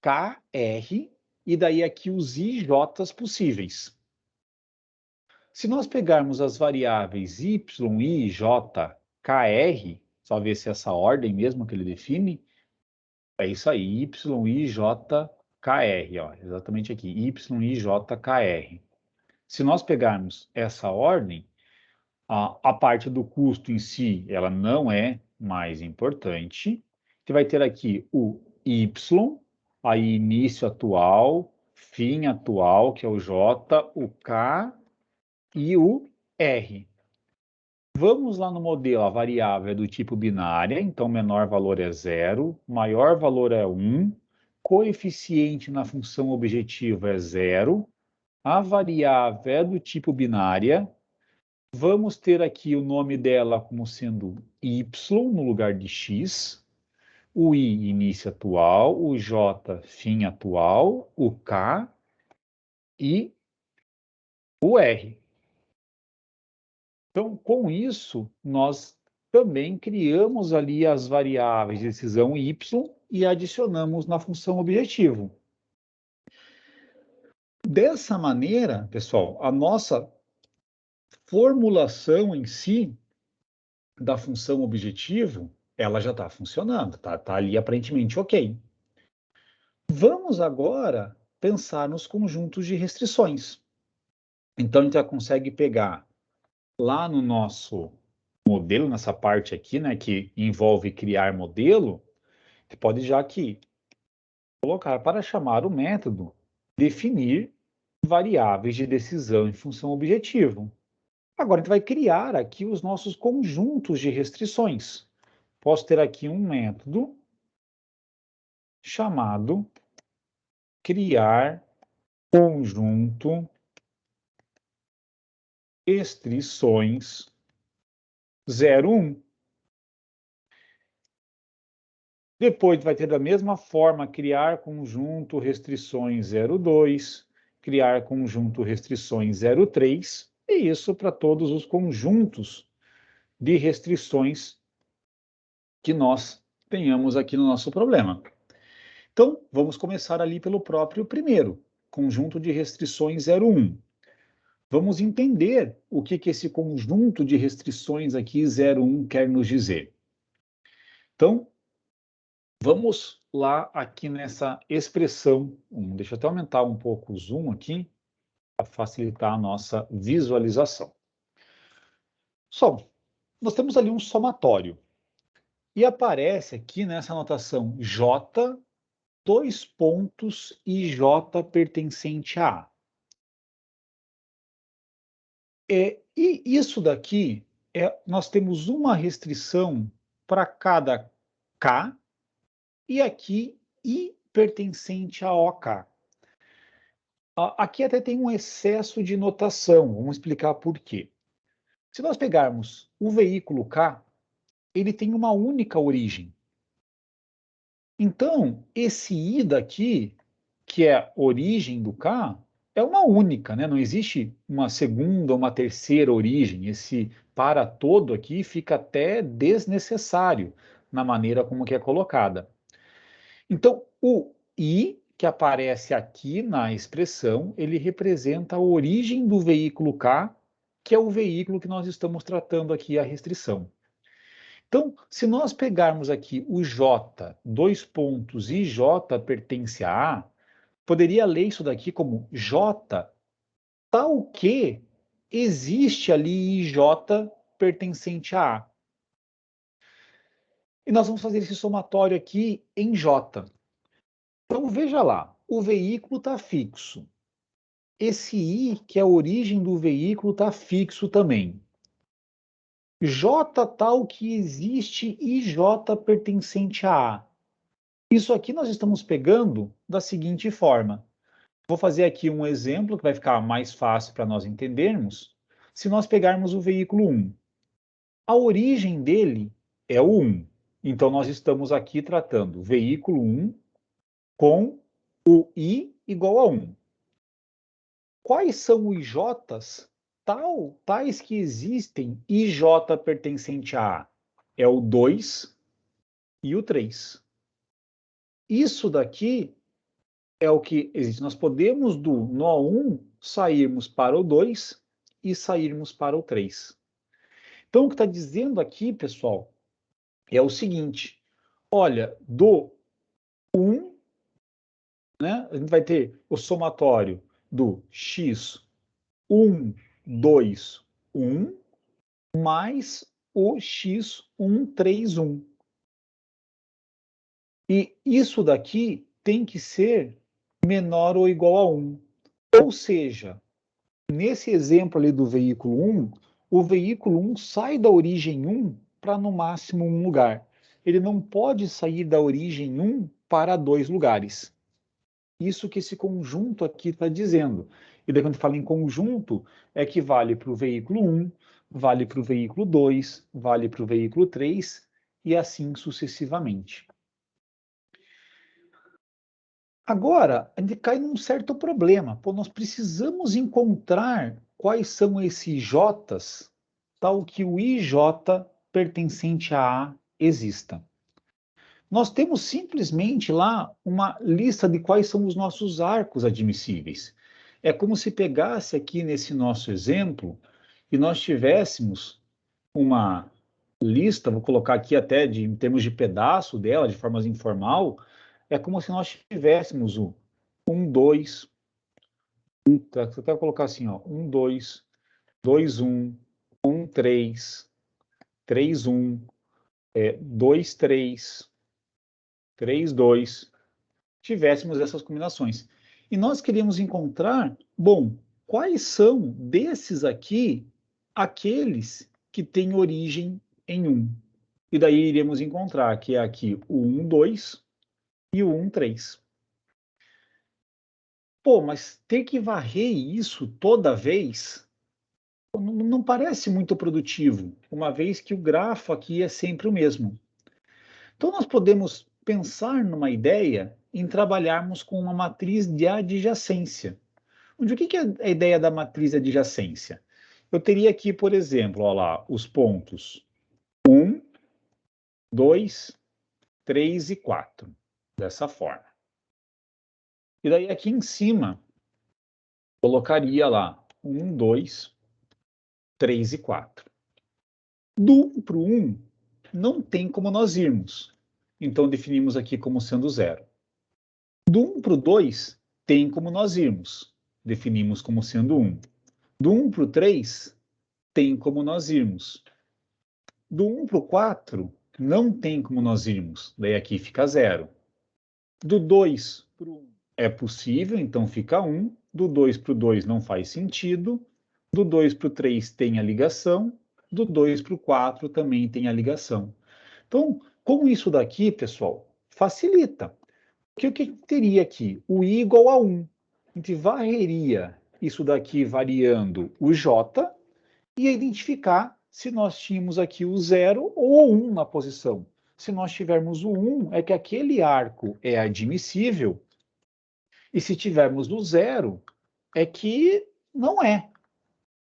KR e daí aqui os IJs possíveis. Se nós pegarmos as variáveis y, i, j, kr, só ver se é essa ordem mesmo que ele define, é isso aí, y, i, j, kr, ó, exatamente aqui, y, i, j, kr. Se nós pegarmos essa ordem, a parte do custo em si, ela não é mais importante. Você vai ter aqui o y, aí início atual, fim atual, que é o j, o k e o r. Vamos lá no modelo, a variável é do tipo binária, então menor valor é 0, maior valor é 1, coeficiente na função objetiva é 0, a variável é do tipo binária, vamos ter aqui o nome dela como sendo y no lugar de x, o i início atual, o j fim atual, o k e o r. Então, com isso, nós também criamos ali as variáveis de decisão y e adicionamos na função objetivo. Dessa maneira, pessoal, a nossa formulação em si da função objetivo, ela já está funcionando, tá ali aparentemente ok. Vamos agora pensar nos conjuntos de restrições. Então, a gente já consegue pegar lá no nosso modelo, nessa parte aqui, né, que envolve criar modelo, você pode já aqui colocar para chamar o método, definir variáveis de decisão em função objetivo. Agora, a gente vai criar aqui os nossos conjuntos de restrições. Posso ter aqui um método chamado criar conjunto restrições 01. Depois vai ter da mesma forma criar conjunto restrições 02, criar conjunto restrições 03, e isso para todos os conjuntos de restrições que nós tenhamos aqui no nosso problema. Então, vamos começar ali pelo próprio primeiro, conjunto de restrições 01. Vamos entender o que esse conjunto de restrições aqui 01 quer nos dizer. Então, vamos lá aqui nessa expressão. Deixa eu até aumentar um pouco o zoom aqui, para facilitar a nossa visualização. Só, nós temos ali um somatório. E aparece aqui nessa anotação J, dois pontos, e J pertencente a A. E isso daqui, nós temos uma restrição para cada K, e aqui I pertencente a OK. Aqui até tem um excesso de notação, vamos explicar por quê. Se nós pegarmos o veículo K, ele tem uma única origem. Então, esse I daqui, que é a origem do K, é uma única, né? Não existe uma segunda ou uma terceira origem. Esse para todo aqui fica até desnecessário na maneira como que é colocada. Então, o I, que aparece aqui na expressão, ele representa a origem do veículo K, que é o veículo que nós estamos tratando aqui, a restrição. Então, se nós pegarmos aqui o J, dois pontos, e J pertence a A, poderia ler isso daqui como J, tal que existe ali IJ pertencente a A. E nós vamos fazer esse somatório aqui em J. Então, veja lá, o veículo está fixo. Esse I, que é a origem do veículo, está fixo também. J tal que existe IJ pertencente a A. Isso aqui nós estamos pegando da seguinte forma. Vou fazer aqui um exemplo que vai ficar mais fácil para nós entendermos. Se nós pegarmos o veículo 1, a origem dele é o 1. Então, nós estamos aqui tratando o veículo 1 com o I igual a 1. Quais são os J's tais que existem IJ pertencente a A? É o 2 e o 3. Isso daqui é o que existe. Nós podemos do nó 1 sairmos para o 2 e sairmos para o 3. Então, o que está dizendo aqui, pessoal, é o seguinte. Olha, do 1, né, a gente vai ter o somatório do x1, 2, 1, mais o x1, 3, 1. E isso daqui tem que ser menor ou igual a 1. Ou seja, nesse exemplo ali do veículo 1, o veículo 1 sai da origem 1 para no máximo um lugar. Ele não pode sair da origem 1 para 2 lugares. Isso que esse conjunto aqui está dizendo. E daí quando fala em conjunto, é que vale para o veículo 1, vale para o veículo 2, vale para o veículo 3 e assim sucessivamente. Agora, a gente cai num certo problema. Pô, nós precisamos encontrar quais são esses J's, tal que o IJ pertencente a A exista. Nós temos simplesmente lá uma lista de quais são os nossos arcos admissíveis. É como se pegasse aqui nesse nosso exemplo e nós tivéssemos uma lista, vou colocar aqui até em termos de pedaço dela, de forma informal, é como se nós tivéssemos o 1, 2, até colocar assim, ó, 1, 2, 2, 1, 1, 3, 3, 1, 2, 3, 3, 2, tivéssemos essas combinações. E nós queríamos encontrar, bom, quais são desses aqui aqueles que têm origem em 1. E daí iremos encontrar que é aqui o 1, 2 e o 1, 3. Pô, mas ter que varrer isso toda vez não parece muito produtivo, uma vez que o grafo aqui é sempre o mesmo. Então, nós podemos pensar numa ideia em trabalharmos com uma matriz de adjacência. O que é a ideia da matriz de adjacência? Eu teria aqui, por exemplo, olha lá, os pontos 1, 2, 3 e 4, dessa forma. E daí aqui em cima, colocaria lá 1, 2, 3 e 4. Do 1 para o 1, não tem como nós irmos. Então, definimos aqui como sendo 0. Do 1 para o 2, tem como nós irmos. Definimos como sendo 1. Do 1 para o 3, tem como nós irmos. Do 1 para o 4, não tem como nós irmos. Daí aqui fica 0. Do 2 para o 1 é possível, então fica 1. Do 2 para o 2 não faz sentido. Do 2 para o 3 tem a ligação, do 2 para o 4 também tem a ligação. Então, com isso daqui, pessoal, facilita. Porque o que teria aqui? O i igual a 1. A gente varreria isso daqui variando o j e identificar se nós tínhamos aqui o 0 ou o 1 na posição. Se nós tivermos o 1, é que aquele arco é admissível, e se tivermos o 0, é que não é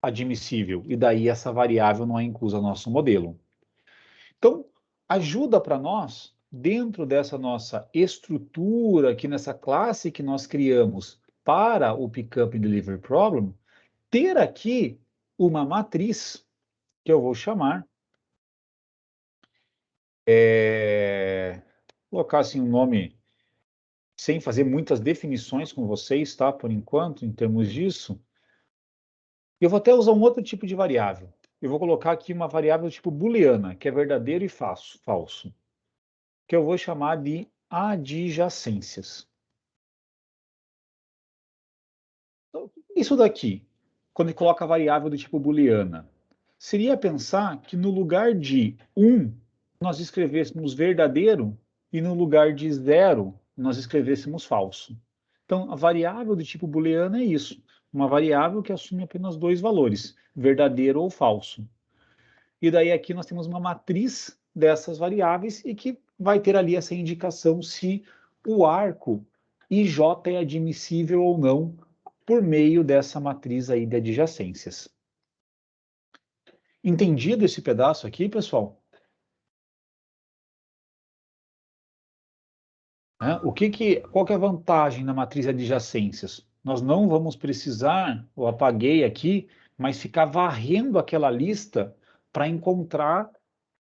admissível, e daí essa variável não é inclusa no nosso modelo. Então, ajuda para nós, dentro dessa nossa estrutura, aqui nessa classe que nós criamos para o Pickup and Delivery Problem, ter aqui uma matriz que eu vou chamar, colocar assim um nome sem fazer muitas definições com vocês, tá? Por enquanto, em termos disso. Eu vou até usar um outro tipo de variável. Eu vou colocar aqui uma variável tipo booleana, que é verdadeiro e falso, que eu vou chamar de adjacências. Então, isso daqui, quando ele coloca a variável do tipo booleana, seria pensar que no lugar de 1, nós escrevêssemos verdadeiro, e no lugar de 0, nós escrevêssemos falso. Então, a variável do tipo booleano é isso, uma variável que assume apenas dois valores, verdadeiro ou falso. E daí aqui nós temos uma matriz dessas variáveis e que vai ter ali essa indicação se o arco IJ é admissível ou não por meio dessa matriz aí de adjacências. Entendido esse pedaço aqui, pessoal? Qual que é a vantagem na matriz de adjacências? Nós não vamos precisar, eu apaguei aqui, mas ficar varrendo aquela lista para encontrar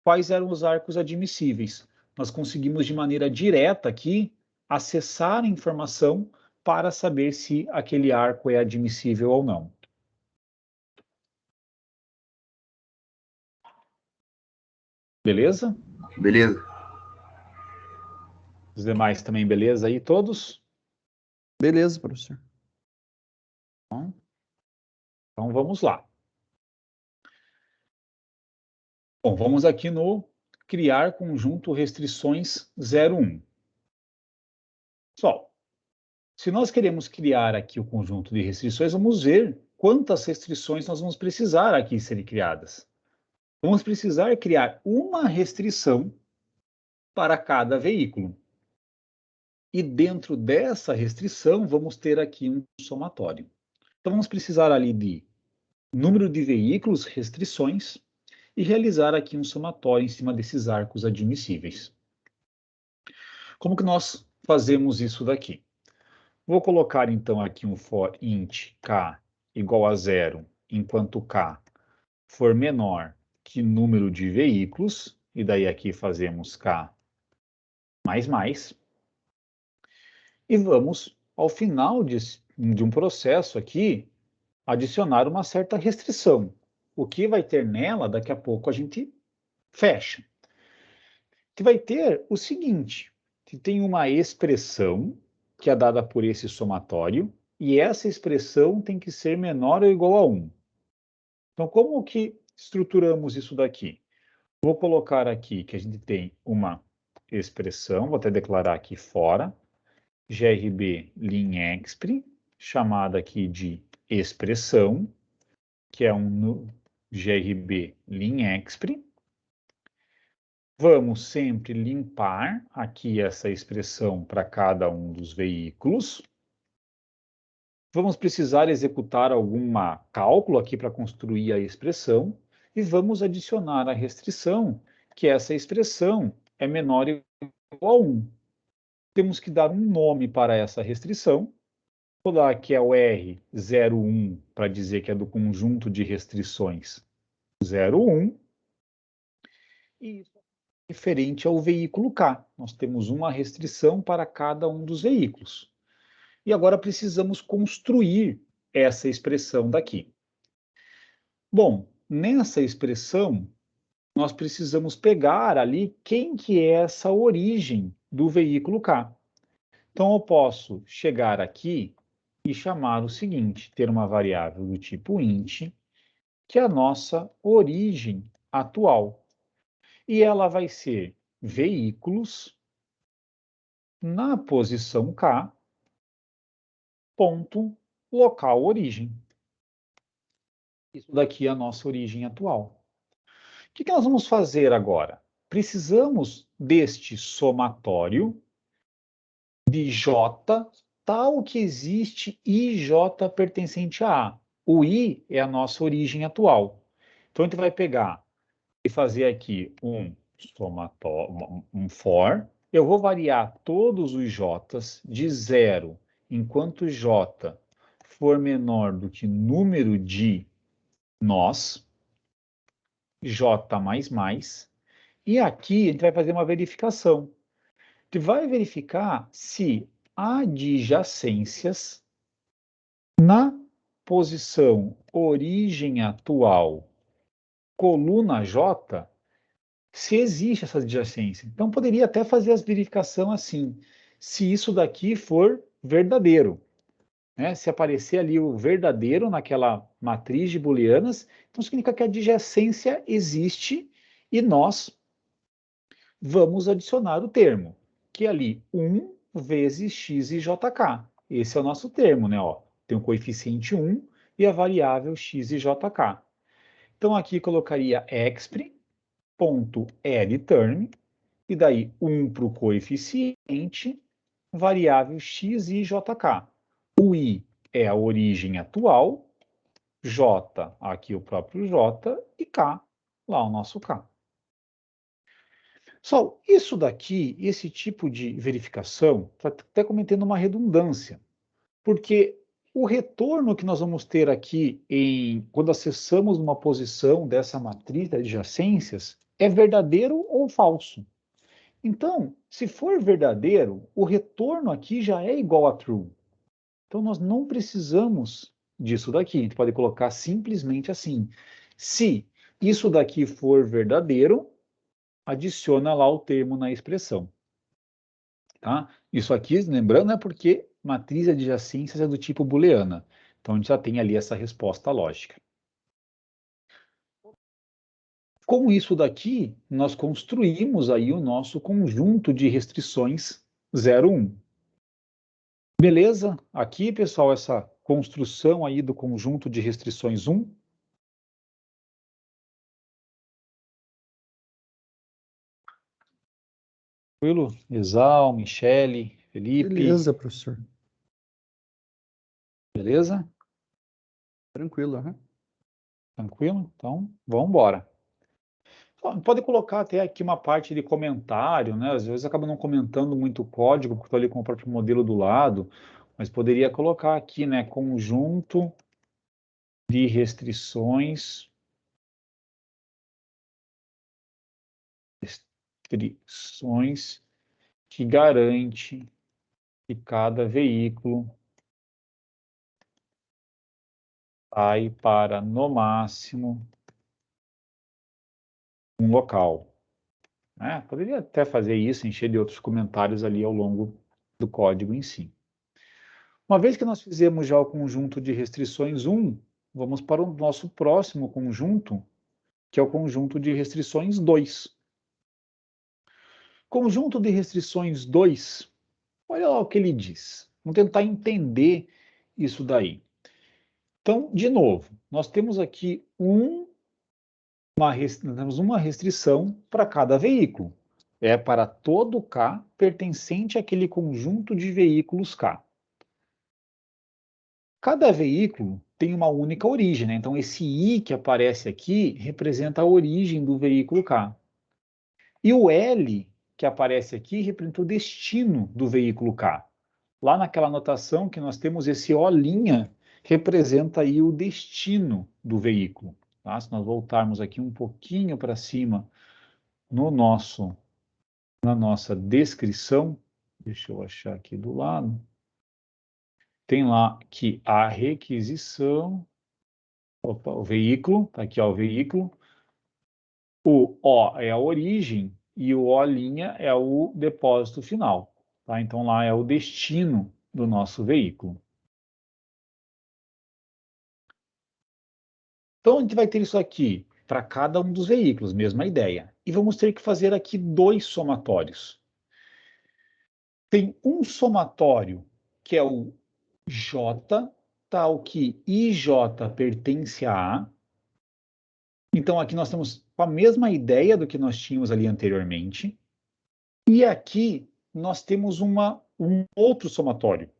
quais eram os arcos admissíveis. Nós conseguimos de maneira direta aqui acessar a informação para saber se aquele arco é admissível ou não. Beleza? Beleza. Os demais também, beleza aí, todos? Beleza, professor. Então vamos lá. Bom, vamos aqui no criar conjunto restrições 01. Pessoal, se nós queremos criar aqui o conjunto de restrições, vamos ver quantas restrições nós vamos precisar aqui serem criadas. Vamos precisar criar uma restrição para cada veículo. E dentro dessa restrição, vamos ter aqui um somatório. Então, vamos precisar ali de número de veículos, restrições, e realizar aqui um somatório em cima desses arcos admissíveis. Como que nós fazemos isso daqui? Vou colocar, então, aqui um for int k igual a 0, enquanto k for menor que número de veículos, e daí aqui fazemos k mais, e vamos, ao final de um processo aqui, adicionar uma certa restrição. O que vai ter nela, daqui a pouco a gente fecha. Que vai ter o seguinte, que tem uma expressão que é dada por esse somatório, e essa expressão tem que ser menor ou igual a 1. Então, como que estruturamos isso daqui? Vou colocar aqui que a gente tem uma expressão, vou até declarar aqui fora, grb linexp, chamada aqui de expressão, que é um grb linexp. Vamos sempre limpar aqui essa expressão para cada um dos veículos. Vamos precisar executar algum cálculo aqui para construir a expressão e vamos adicionar a restrição, que essa expressão é menor ou igual a 1. Temos que dar um nome para essa restrição. Vou dar aqui é o R01 para dizer que é do conjunto de restrições 01. E isso é referente ao veículo K. Nós temos uma restrição para cada um dos veículos. E agora precisamos construir essa expressão daqui. Bom, nessa expressão, nós precisamos pegar ali quem que é essa origem do veículo K. Então, eu posso chegar aqui e chamar o seguinte, ter uma variável do tipo int, que é a nossa origem atual. E ela vai ser veículos na posição K, ponto, local origem. Isso daqui é a nossa origem atual. O que nós vamos fazer agora? Precisamos deste somatório de J, tal que existe IJ pertencente a A. O I é a nossa origem atual. Então, a gente vai pegar e fazer aqui um somatório, um for. Eu vou variar todos os J's de 0, enquanto J for menor do que número de nós, J++, e aqui a gente vai fazer uma verificação. A gente vai verificar se há adjacências na posição origem atual, coluna J, se existe essa adjacência. Então, poderia até fazer a verificação assim, se isso daqui for verdadeiro. Né? Se aparecer ali o verdadeiro naquela matriz de booleanas, então significa que a adjacência existe e nós vamos adicionar o termo, que é ali 1 vezes x e jk. Esse é o nosso termo, né? Ó, tem o coeficiente 1 e a variável x e jk. Então, aqui colocaria exp.addTerm, e daí 1 para o coeficiente, variável x e jk. O i é a origem atual, j, aqui o próprio j, e k, lá o nosso k. Pessoal, isso daqui, esse tipo de verificação, está até cometendo uma redundância, porque o retorno que nós vamos ter aqui quando acessamos uma posição dessa matriz de adjacências é verdadeiro ou falso. Então, se for verdadeiro, o retorno aqui já é igual a true. Então, nós não precisamos disso daqui. A gente pode colocar simplesmente assim. Se isso daqui for verdadeiro, adiciona lá o termo na expressão. Tá? Isso aqui, lembrando, é porque matriz de adjacências é do tipo booleana. Então, a gente já tem ali essa resposta lógica. Com isso daqui, nós construímos aí o nosso conjunto de restrições 0, 1. Beleza? Aqui, pessoal, essa construção aí do conjunto de restrições 1. Tranquilo? Exal, Michele, Felipe. Beleza, professor. Beleza? Tranquilo, aham. Tranquilo? Então, vamos embora. Pode colocar até aqui uma parte de comentário, né? Às vezes acaba não comentando muito o código, porque estou ali com o próprio modelo do lado, mas poderia colocar aqui, né? Conjunto de restrições que garante que cada veículo sai para, no máximo, um local. Né? Poderia até fazer isso, encher de outros comentários ali ao longo do código em si. Uma vez que nós fizemos já o conjunto de restrições 1, vamos para o nosso próximo conjunto, que é o conjunto de restrições 2. Conjunto de restrições 2, olha lá o que ele diz. Vamos tentar entender isso daí. Então, de novo, nós temos aqui uma restrição para cada veículo. É para todo K pertencente àquele conjunto de veículos K. Cada veículo tem uma única origem, né? Então, esse I que aparece aqui representa a origem do veículo K. E o L que aparece aqui representa o destino do veículo K. Lá naquela notação que nós temos esse O', representa aí o destino do veículo. Tá? Se nós voltarmos aqui um pouquinho para cima na nossa descrição, deixa eu achar aqui do lado, tem lá que a requisição, opa, o veículo, tá aqui ó, o veículo, o O é a origem e o O' é o depósito final. Tá? Então lá é o destino do nosso veículo. Então, a gente vai ter isso aqui para cada um dos veículos, mesma ideia. E vamos ter que fazer aqui 2 somatórios. Tem um somatório, que é o J, tal que IJ pertence a A. Então, aqui nós temos a mesma ideia do que nós tínhamos ali anteriormente. E aqui nós temos um outro somatório,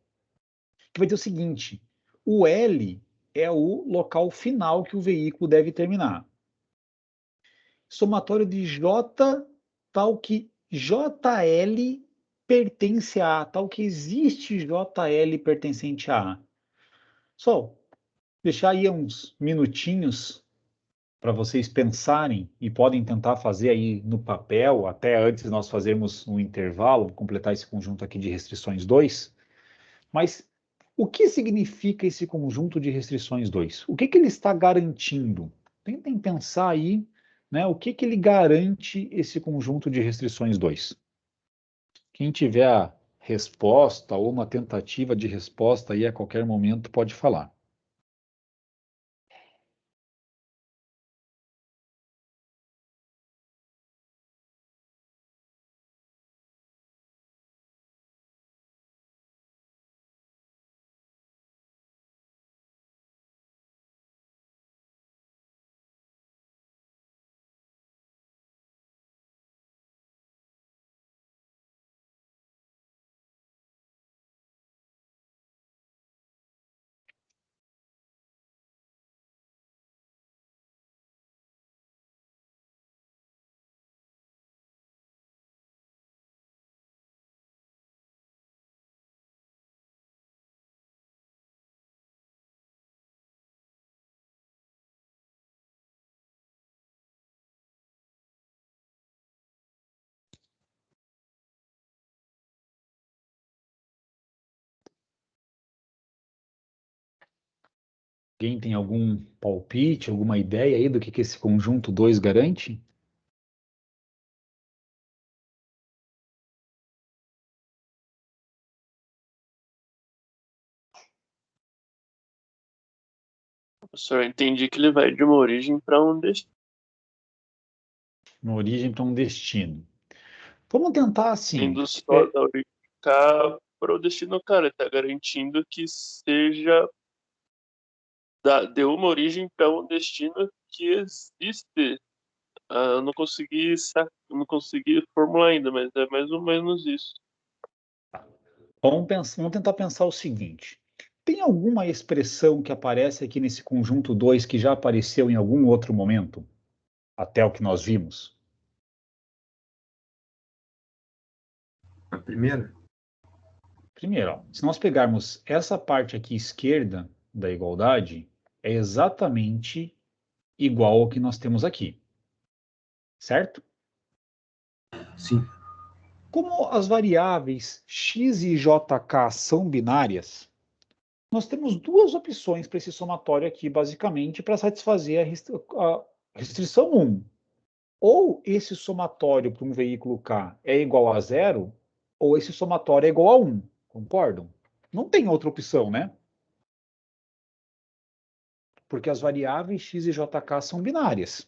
que vai ter o seguinte: o L é o local final que o veículo deve terminar. Somatório de J, tal que JL pertence a A, tal que existe JL pertencente a A. Só deixar aí uns minutinhos para vocês pensarem e podem tentar fazer aí no papel, até antes de nós fazermos um intervalo, completar esse conjunto aqui de restrições 2. Mas o que significa esse conjunto de restrições 2? O que ele está garantindo? Tentem pensar aí, né, o que ele garante esse conjunto de restrições 2. Quem tiver a resposta ou uma tentativa de resposta aí a qualquer momento pode falar. Alguém tem algum palpite, alguma ideia aí do que esse conjunto 2 garante? Professor, eu entendi que ele vai de uma origem para um destino. Uma origem para um destino. Vamos tentar assim. Indo só da origem K para o destino K. Ele está garantindo que seja de uma origem para um destino que existe. Eu não consegui, não consegui formular ainda, mas é mais ou menos isso. Vamos tentar pensar o seguinte: tem alguma expressão que aparece aqui nesse conjunto 2 que já apareceu em algum outro momento, até o que nós vimos? A primeira? Primeiro, ó, se nós pegarmos essa parte aqui esquerda da igualdade, é exatamente igual ao que nós temos aqui, certo? Sim. Como as variáveis x e jk são binárias, nós temos duas opções para esse somatório aqui, basicamente, para satisfazer a restrição 1. Ou esse somatório para um veículo K é igual a zero, ou esse somatório é igual a 1. Concordam? Não tem outra opção, né? Porque as variáveis x e jk são binárias.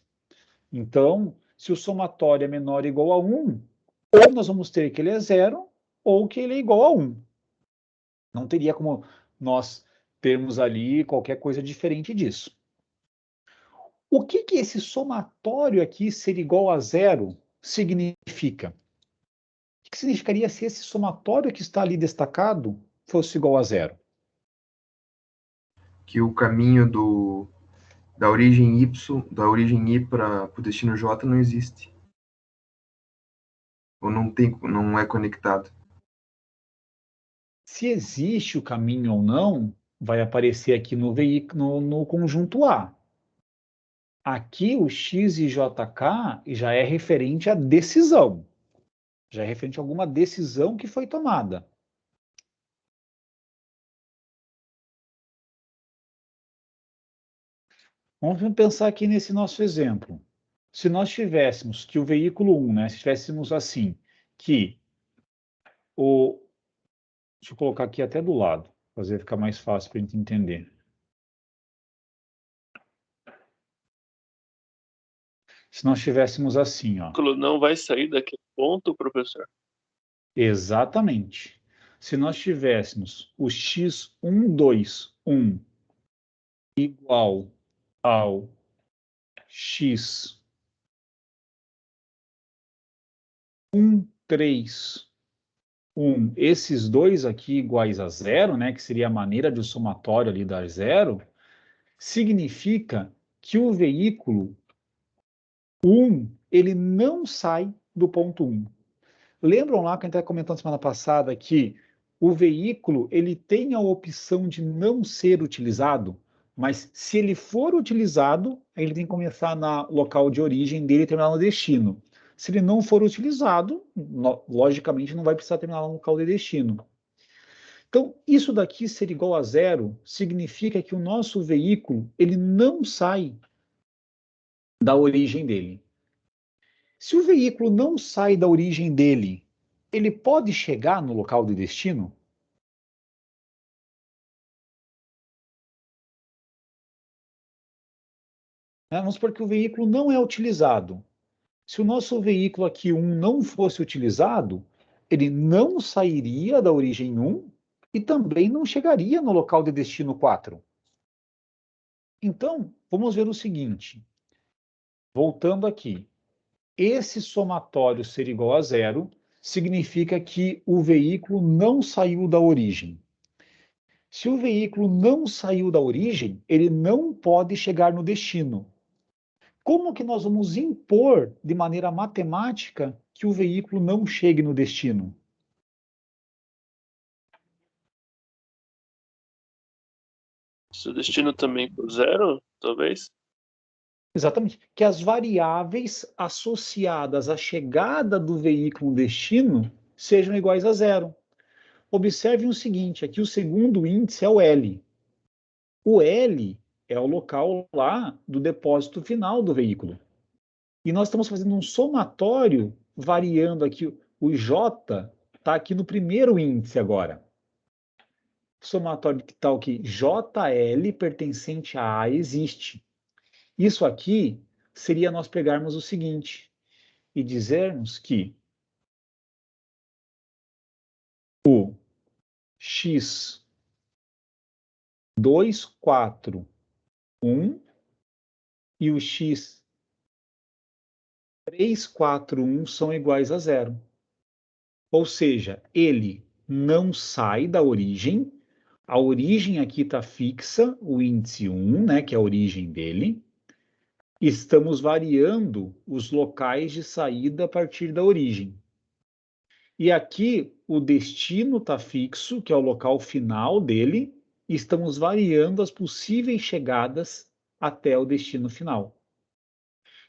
Então, se o somatório é menor ou igual a 1, ou nós vamos ter que ele é zero, ou que ele é igual a 1. Não teria como nós termos ali qualquer coisa diferente disso. O que esse somatório aqui ser igual a zero significa? O que significaria se esse somatório que está ali destacado fosse igual a zero? Que o caminho da origem Y, da origem I para o destino J não existe. Ou não é conectado. Se existe o caminho ou não, vai aparecer aqui no veículo, no conjunto A. Aqui o x e jk já é referente à decisão. Já é referente a alguma decisão que foi tomada. Vamos pensar aqui nesse nosso exemplo. Se nós tivéssemos que o veículo 1, né, se tivéssemos assim, que o... Deixa eu colocar aqui até do lado, fazer ficar mais fácil para a gente entender. Se nós tivéssemos assim, ó. veículo não vai sair daquele ponto, professor? Exatamente. Se nós tivéssemos o x121 igual ao x131, esses dois aqui iguais a zero, né, que seria a maneira de o somatório ali dar zero, significa que o veículo 1, ele não sai do ponto 1. Lembram lá que a gente estava comentando semana passada que o veículo ele tem a opção de não ser utilizado, mas se ele for utilizado, ele tem que começar no local de origem dele e terminar no destino. Se ele não for utilizado, logicamente não vai precisar terminar no local de destino. Então, isso daqui ser igual a zero significa que o nosso veículo ele não sai da origem dele. Se o veículo não sai da origem dele, ele pode chegar no local de destino? Vamos supor que o veículo não é utilizado. Se o nosso veículo aqui 1 não fosse utilizado, ele não sairia da origem 1 e também não chegaria no local de destino 4. Então, vamos ver o seguinte. Voltando aqui. Esse somatório ser igual a zero significa que o veículo não saiu da origem. Se o veículo não saiu da origem, ele não pode chegar no destino. Como que nós vamos impor de maneira matemática que o veículo não chegue no destino? Se o destino também for zero, talvez? Exatamente. Que as variáveis associadas à chegada do veículo no destino sejam iguais a zero. Observem o seguinte, aqui o segundo índice é o L. O L é o local lá do depósito final do veículo. E nós estamos fazendo um somatório variando aqui. O J está aqui no primeiro índice agora. Somatório que tal que JL pertencente a A existe. Isso aqui seria nós pegarmos o seguinte e dizermos que o x 241 e o x 341 são iguais a zero. Ou seja, ele não sai da origem. A origem aqui está fixa, o índice 1, né, que é a origem dele. Estamos variando os locais de saída a partir da origem. E aqui o destino está fixo, que é o local final dele, e estamos variando as possíveis chegadas até o destino final.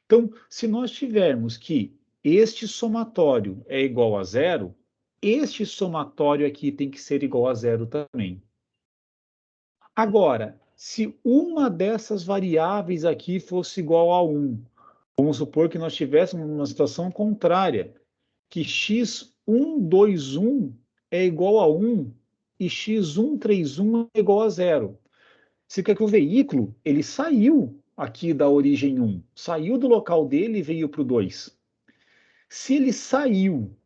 Então, se nós tivermos que este somatório é igual a zero, este somatório aqui tem que ser igual a zero também. Agora, se uma dessas variáveis aqui fosse igual a 1, vamos supor que nós tivéssemos uma situação contrária, que x121 é igual a 1 e x131 é igual a zero. Significa que o veículo ele saiu aqui da origem 1, saiu do local dele e veio para o 2. Se ele saiu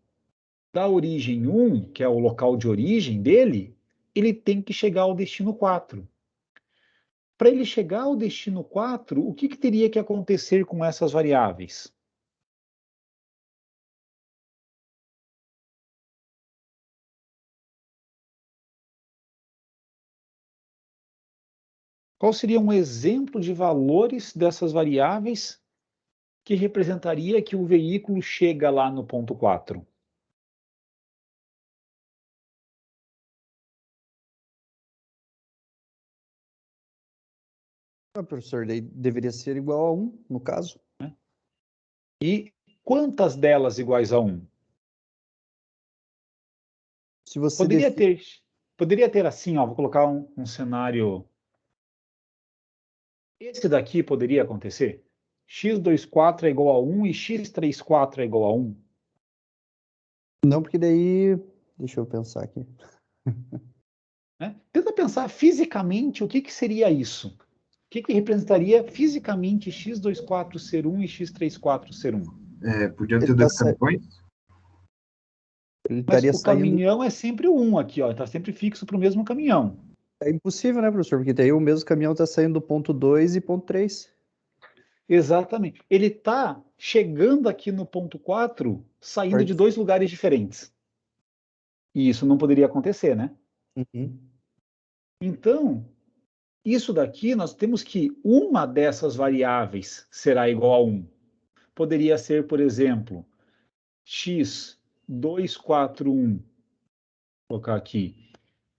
da origem 1, que é o local de origem dele, ele tem que chegar ao destino 4. Para ele chegar ao destino 4, o que teria que acontecer com essas variáveis? Qual seria um exemplo de valores dessas variáveis que representaria que o veículo chega lá no ponto 4? Professor, daí deveria ser igual a 1, no caso. E quantas delas iguais a 1? Se você Poderia ter assim, ó, vou colocar um cenário. Esse daqui poderia acontecer? x24 é igual a 1 e x34 é igual a 1? Não, porque daí... Deixa eu pensar aqui. Né? Tenta pensar fisicamente o que seria isso. que representaria fisicamente x24 ser 1 e x34 ser 1? Podiam Ele ter tá dois sa- caminhões? Ele Mas estaria o saindo. caminhão é sempre o 1 aqui, ó, está sempre fixo para o mesmo caminhão. É impossível, né, professor? Porque daí o mesmo caminhão tá saindo do ponto 2 e ponto 3. Exatamente. Ele está chegando aqui no ponto 4, saindo de dois lugares diferentes. E isso não poderia acontecer, né? Uhum. Então, isso daqui, nós temos que uma dessas variáveis será igual a 1. Poderia ser, por exemplo, x241, vou colocar aqui,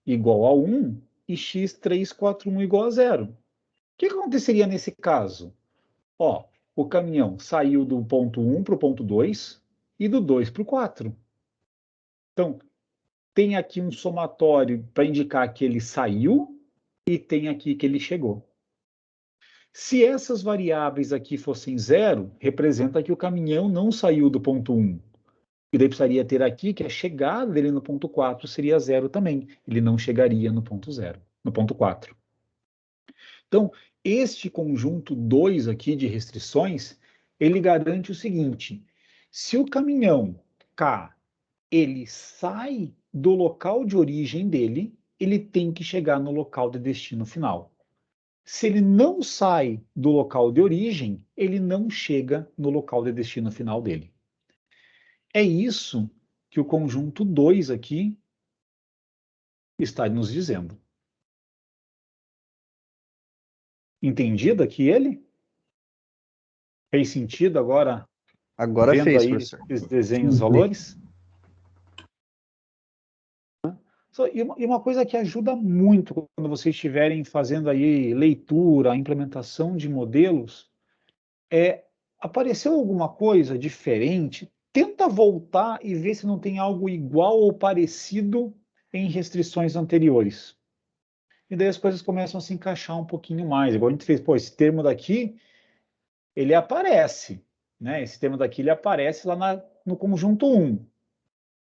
igual a 1 e x341 igual a 0. O que aconteceria nesse caso? Ó, o caminhão saiu do ponto 1 para o ponto 2 e do 2 para o 4. Então, tem aqui um somatório para indicar que ele saiu e tem aqui que ele chegou. Se essas variáveis aqui fossem zero, representa que o caminhão não saiu do ponto 1. E daí precisaria ter aqui que a chegada dele no ponto 4 seria zero também. Ele não chegaria no ponto 0, no ponto 4. Então, este conjunto 2 aqui de restrições, ele garante o seguinte: se o caminhão K ele sai do local de origem dele, ele tem que chegar no local de destino final. Se ele não sai do local de origem, ele não chega no local de destino final dele. É isso que o conjunto 2 aqui está nos dizendo. Entendido aqui ele? Fez sentido agora, Agora vendo fez, aí professor. esses desenhos, os valores? E uma coisa que ajuda muito quando vocês estiverem fazendo aí leitura, implementação de modelos, apareceu alguma coisa diferente, tenta voltar e ver se não tem algo igual ou parecido em restrições anteriores. E daí as coisas começam a se encaixar um pouquinho mais. Igual a gente fez, pô, esse termo daqui, ele aparece, né? Esse termo daqui, ele aparece lá no conjunto 1.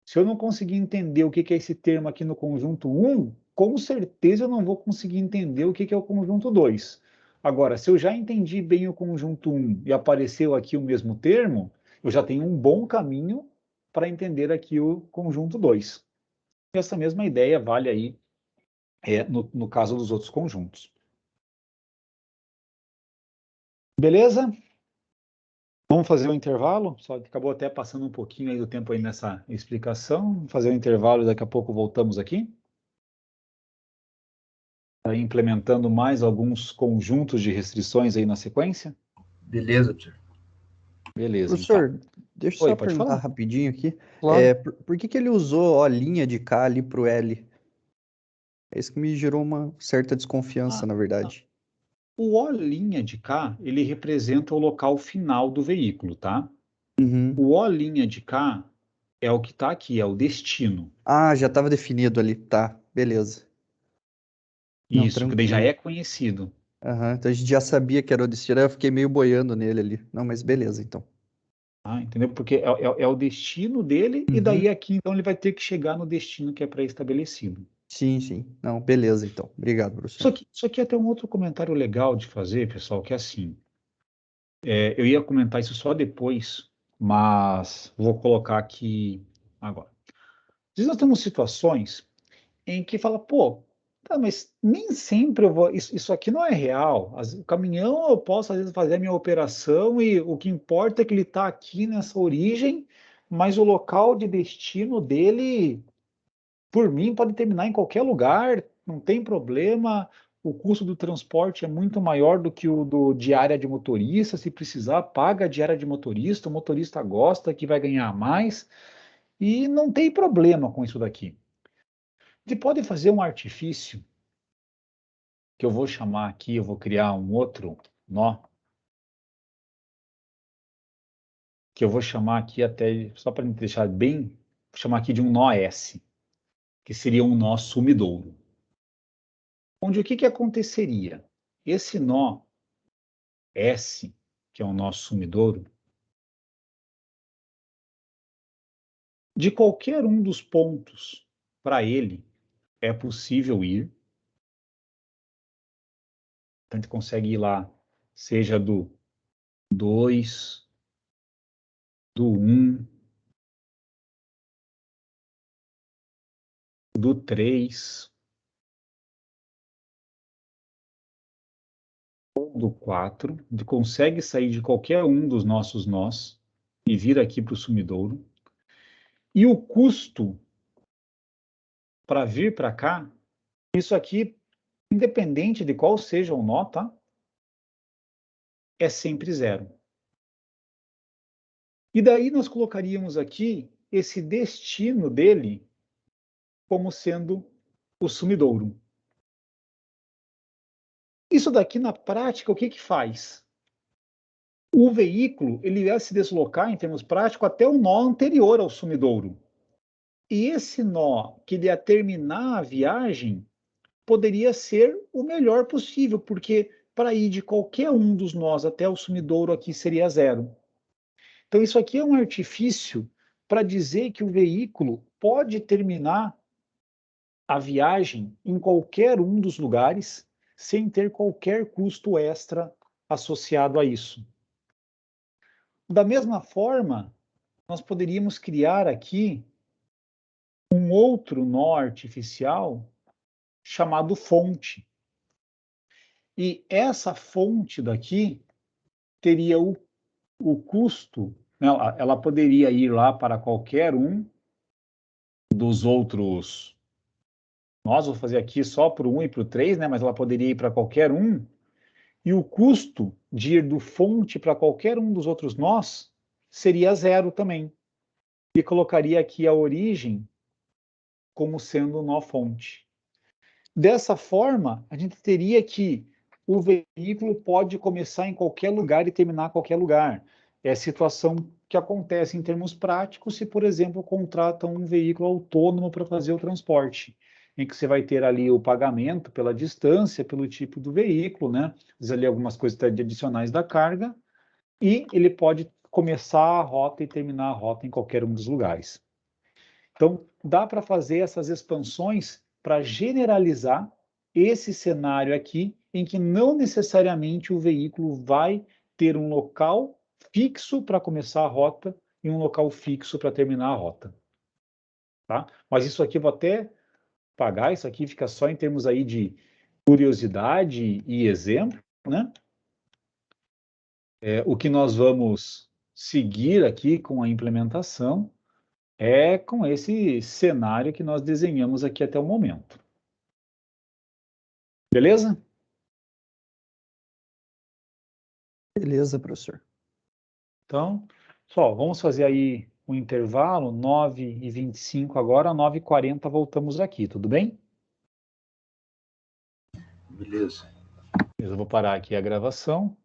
Se eu não conseguir entender o que é esse termo aqui no conjunto 1, com certeza eu não vou conseguir entender o que é o conjunto 2. Agora, se eu já entendi bem o conjunto 1 e apareceu aqui o mesmo termo, eu já tenho um bom caminho para entender aqui o conjunto 2. Essa mesma ideia vale aí no caso dos outros conjuntos. Beleza? Vamos fazer um intervalo? Só que acabou até passando um pouquinho aí do tempo aí nessa explicação. Vamos fazer um intervalo e daqui a pouco voltamos aqui. Tá implementando mais alguns conjuntos de restrições aí na sequência? Beleza, tio. Beleza, então. Professor, deixa eu Oi, só pode perguntar falar. rapidinho aqui. Claro. Por que ele usou a linha de K ali pro L? É isso que me gerou uma certa desconfiança, Ah, na verdade. o O' de K, ele representa o local final do veículo, tá? Uhum. O O' de K é o que está aqui, é o destino. Ah, já estava definido ali. Tá, beleza. Não, Isso, que daí já tranquilo. é conhecido. Aham, então a gente já sabia que era o destino, aí eu fiquei meio boiando nele ali. Não, mas beleza, então. Tá? Entendeu? Porque é o destino dele, e Uhum. daí aqui, então, ele vai ter que chegar no destino que é pré-estabelecido. Sim, sim. Não, beleza, então. Obrigado, professor. Isso aqui é até um outro comentário legal de fazer, pessoal, que é assim. Eu ia comentar isso só depois, mas vou colocar aqui agora. Às vezes nós temos situações em que fala, pô, tá, mas nem sempre eu vou. Isso aqui não é real. O caminhão eu posso, às vezes, fazer a minha operação e o que importa é que ele está aqui nessa origem, mas o local de destino dele, por mim, pode terminar em qualquer lugar, não tem problema. O custo do transporte é muito maior do que o do diária de motorista. Se precisar, paga a diária de motorista. O motorista gosta que vai ganhar mais. E não tem problema com isso daqui. Você pode fazer um artifício que eu vou chamar aqui, eu vou criar um outro nó, que eu vou chamar aqui até, só para deixar bem, vou chamar aqui de um nó S, que seria um nó sumidouro. Onde o que aconteceria? Esse nó S, que é um nó sumidouro, de qualquer um dos pontos para ele é possível ir, A gente consegue ir lá, seja do 2, do 1, do 3, do 4. A gente consegue sair de qualquer um dos nossos nós e vir aqui para o sumidouro. E o custo para vir para cá, isso aqui, independente de qual seja o nó, tá? É sempre 0. E daí nós colocaríamos aqui esse destino dele como sendo o sumidouro. Isso daqui, na prática, o que que faz? O veículo ele vai se deslocar, em termos práticos, até o nó anterior ao sumidouro. E esse nó que ele ia terminar a viagem poderia ser o melhor possível, porque para ir de qualquer um dos nós até o sumidouro aqui seria 0. Então isso aqui é um artifício para dizer que o veículo pode terminar a viagem em qualquer um dos lugares sem ter qualquer custo extra associado a isso. Da mesma forma, nós poderíamos criar aqui um outro nó artificial chamado fonte. E essa fonte daqui teria o custo, né? Ela poderia ir lá para qualquer um dos outros. Nós vamos fazer aqui só para o 1 e para o 3, né? Mas ela poderia ir para qualquer um. E o custo de ir do fonte para qualquer um dos outros nós seria 0 também. E colocaria aqui a origem como sendo o nó fonte. Dessa forma, a gente teria que o veículo pode começar em qualquer lugar e terminar em qualquer lugar. É a situação que acontece em termos práticos se, por exemplo, contratam um veículo autônomo para fazer o transporte, em que você vai ter ali o pagamento pela distância, pelo tipo do veículo, né? Às vezes ali algumas coisas adicionais da carga, e ele pode começar a rota e terminar a rota em qualquer um dos lugares. Então, dá para fazer essas expansões para generalizar esse cenário aqui, em que não necessariamente o veículo vai ter um local fixo para começar a rota e um local fixo para terminar a rota. Tá? Mas isso aqui eu vou até pagar, isso aqui fica só em termos aí de curiosidade e exemplo, né? O que nós vamos seguir aqui com a implementação é com esse cenário que nós desenhamos aqui até o momento. Beleza? Beleza, professor. Então, só, vamos fazer aí um intervalo, 9h25 agora, 9h40 voltamos aqui, tudo bem? Beleza. Eu vou parar aqui a gravação.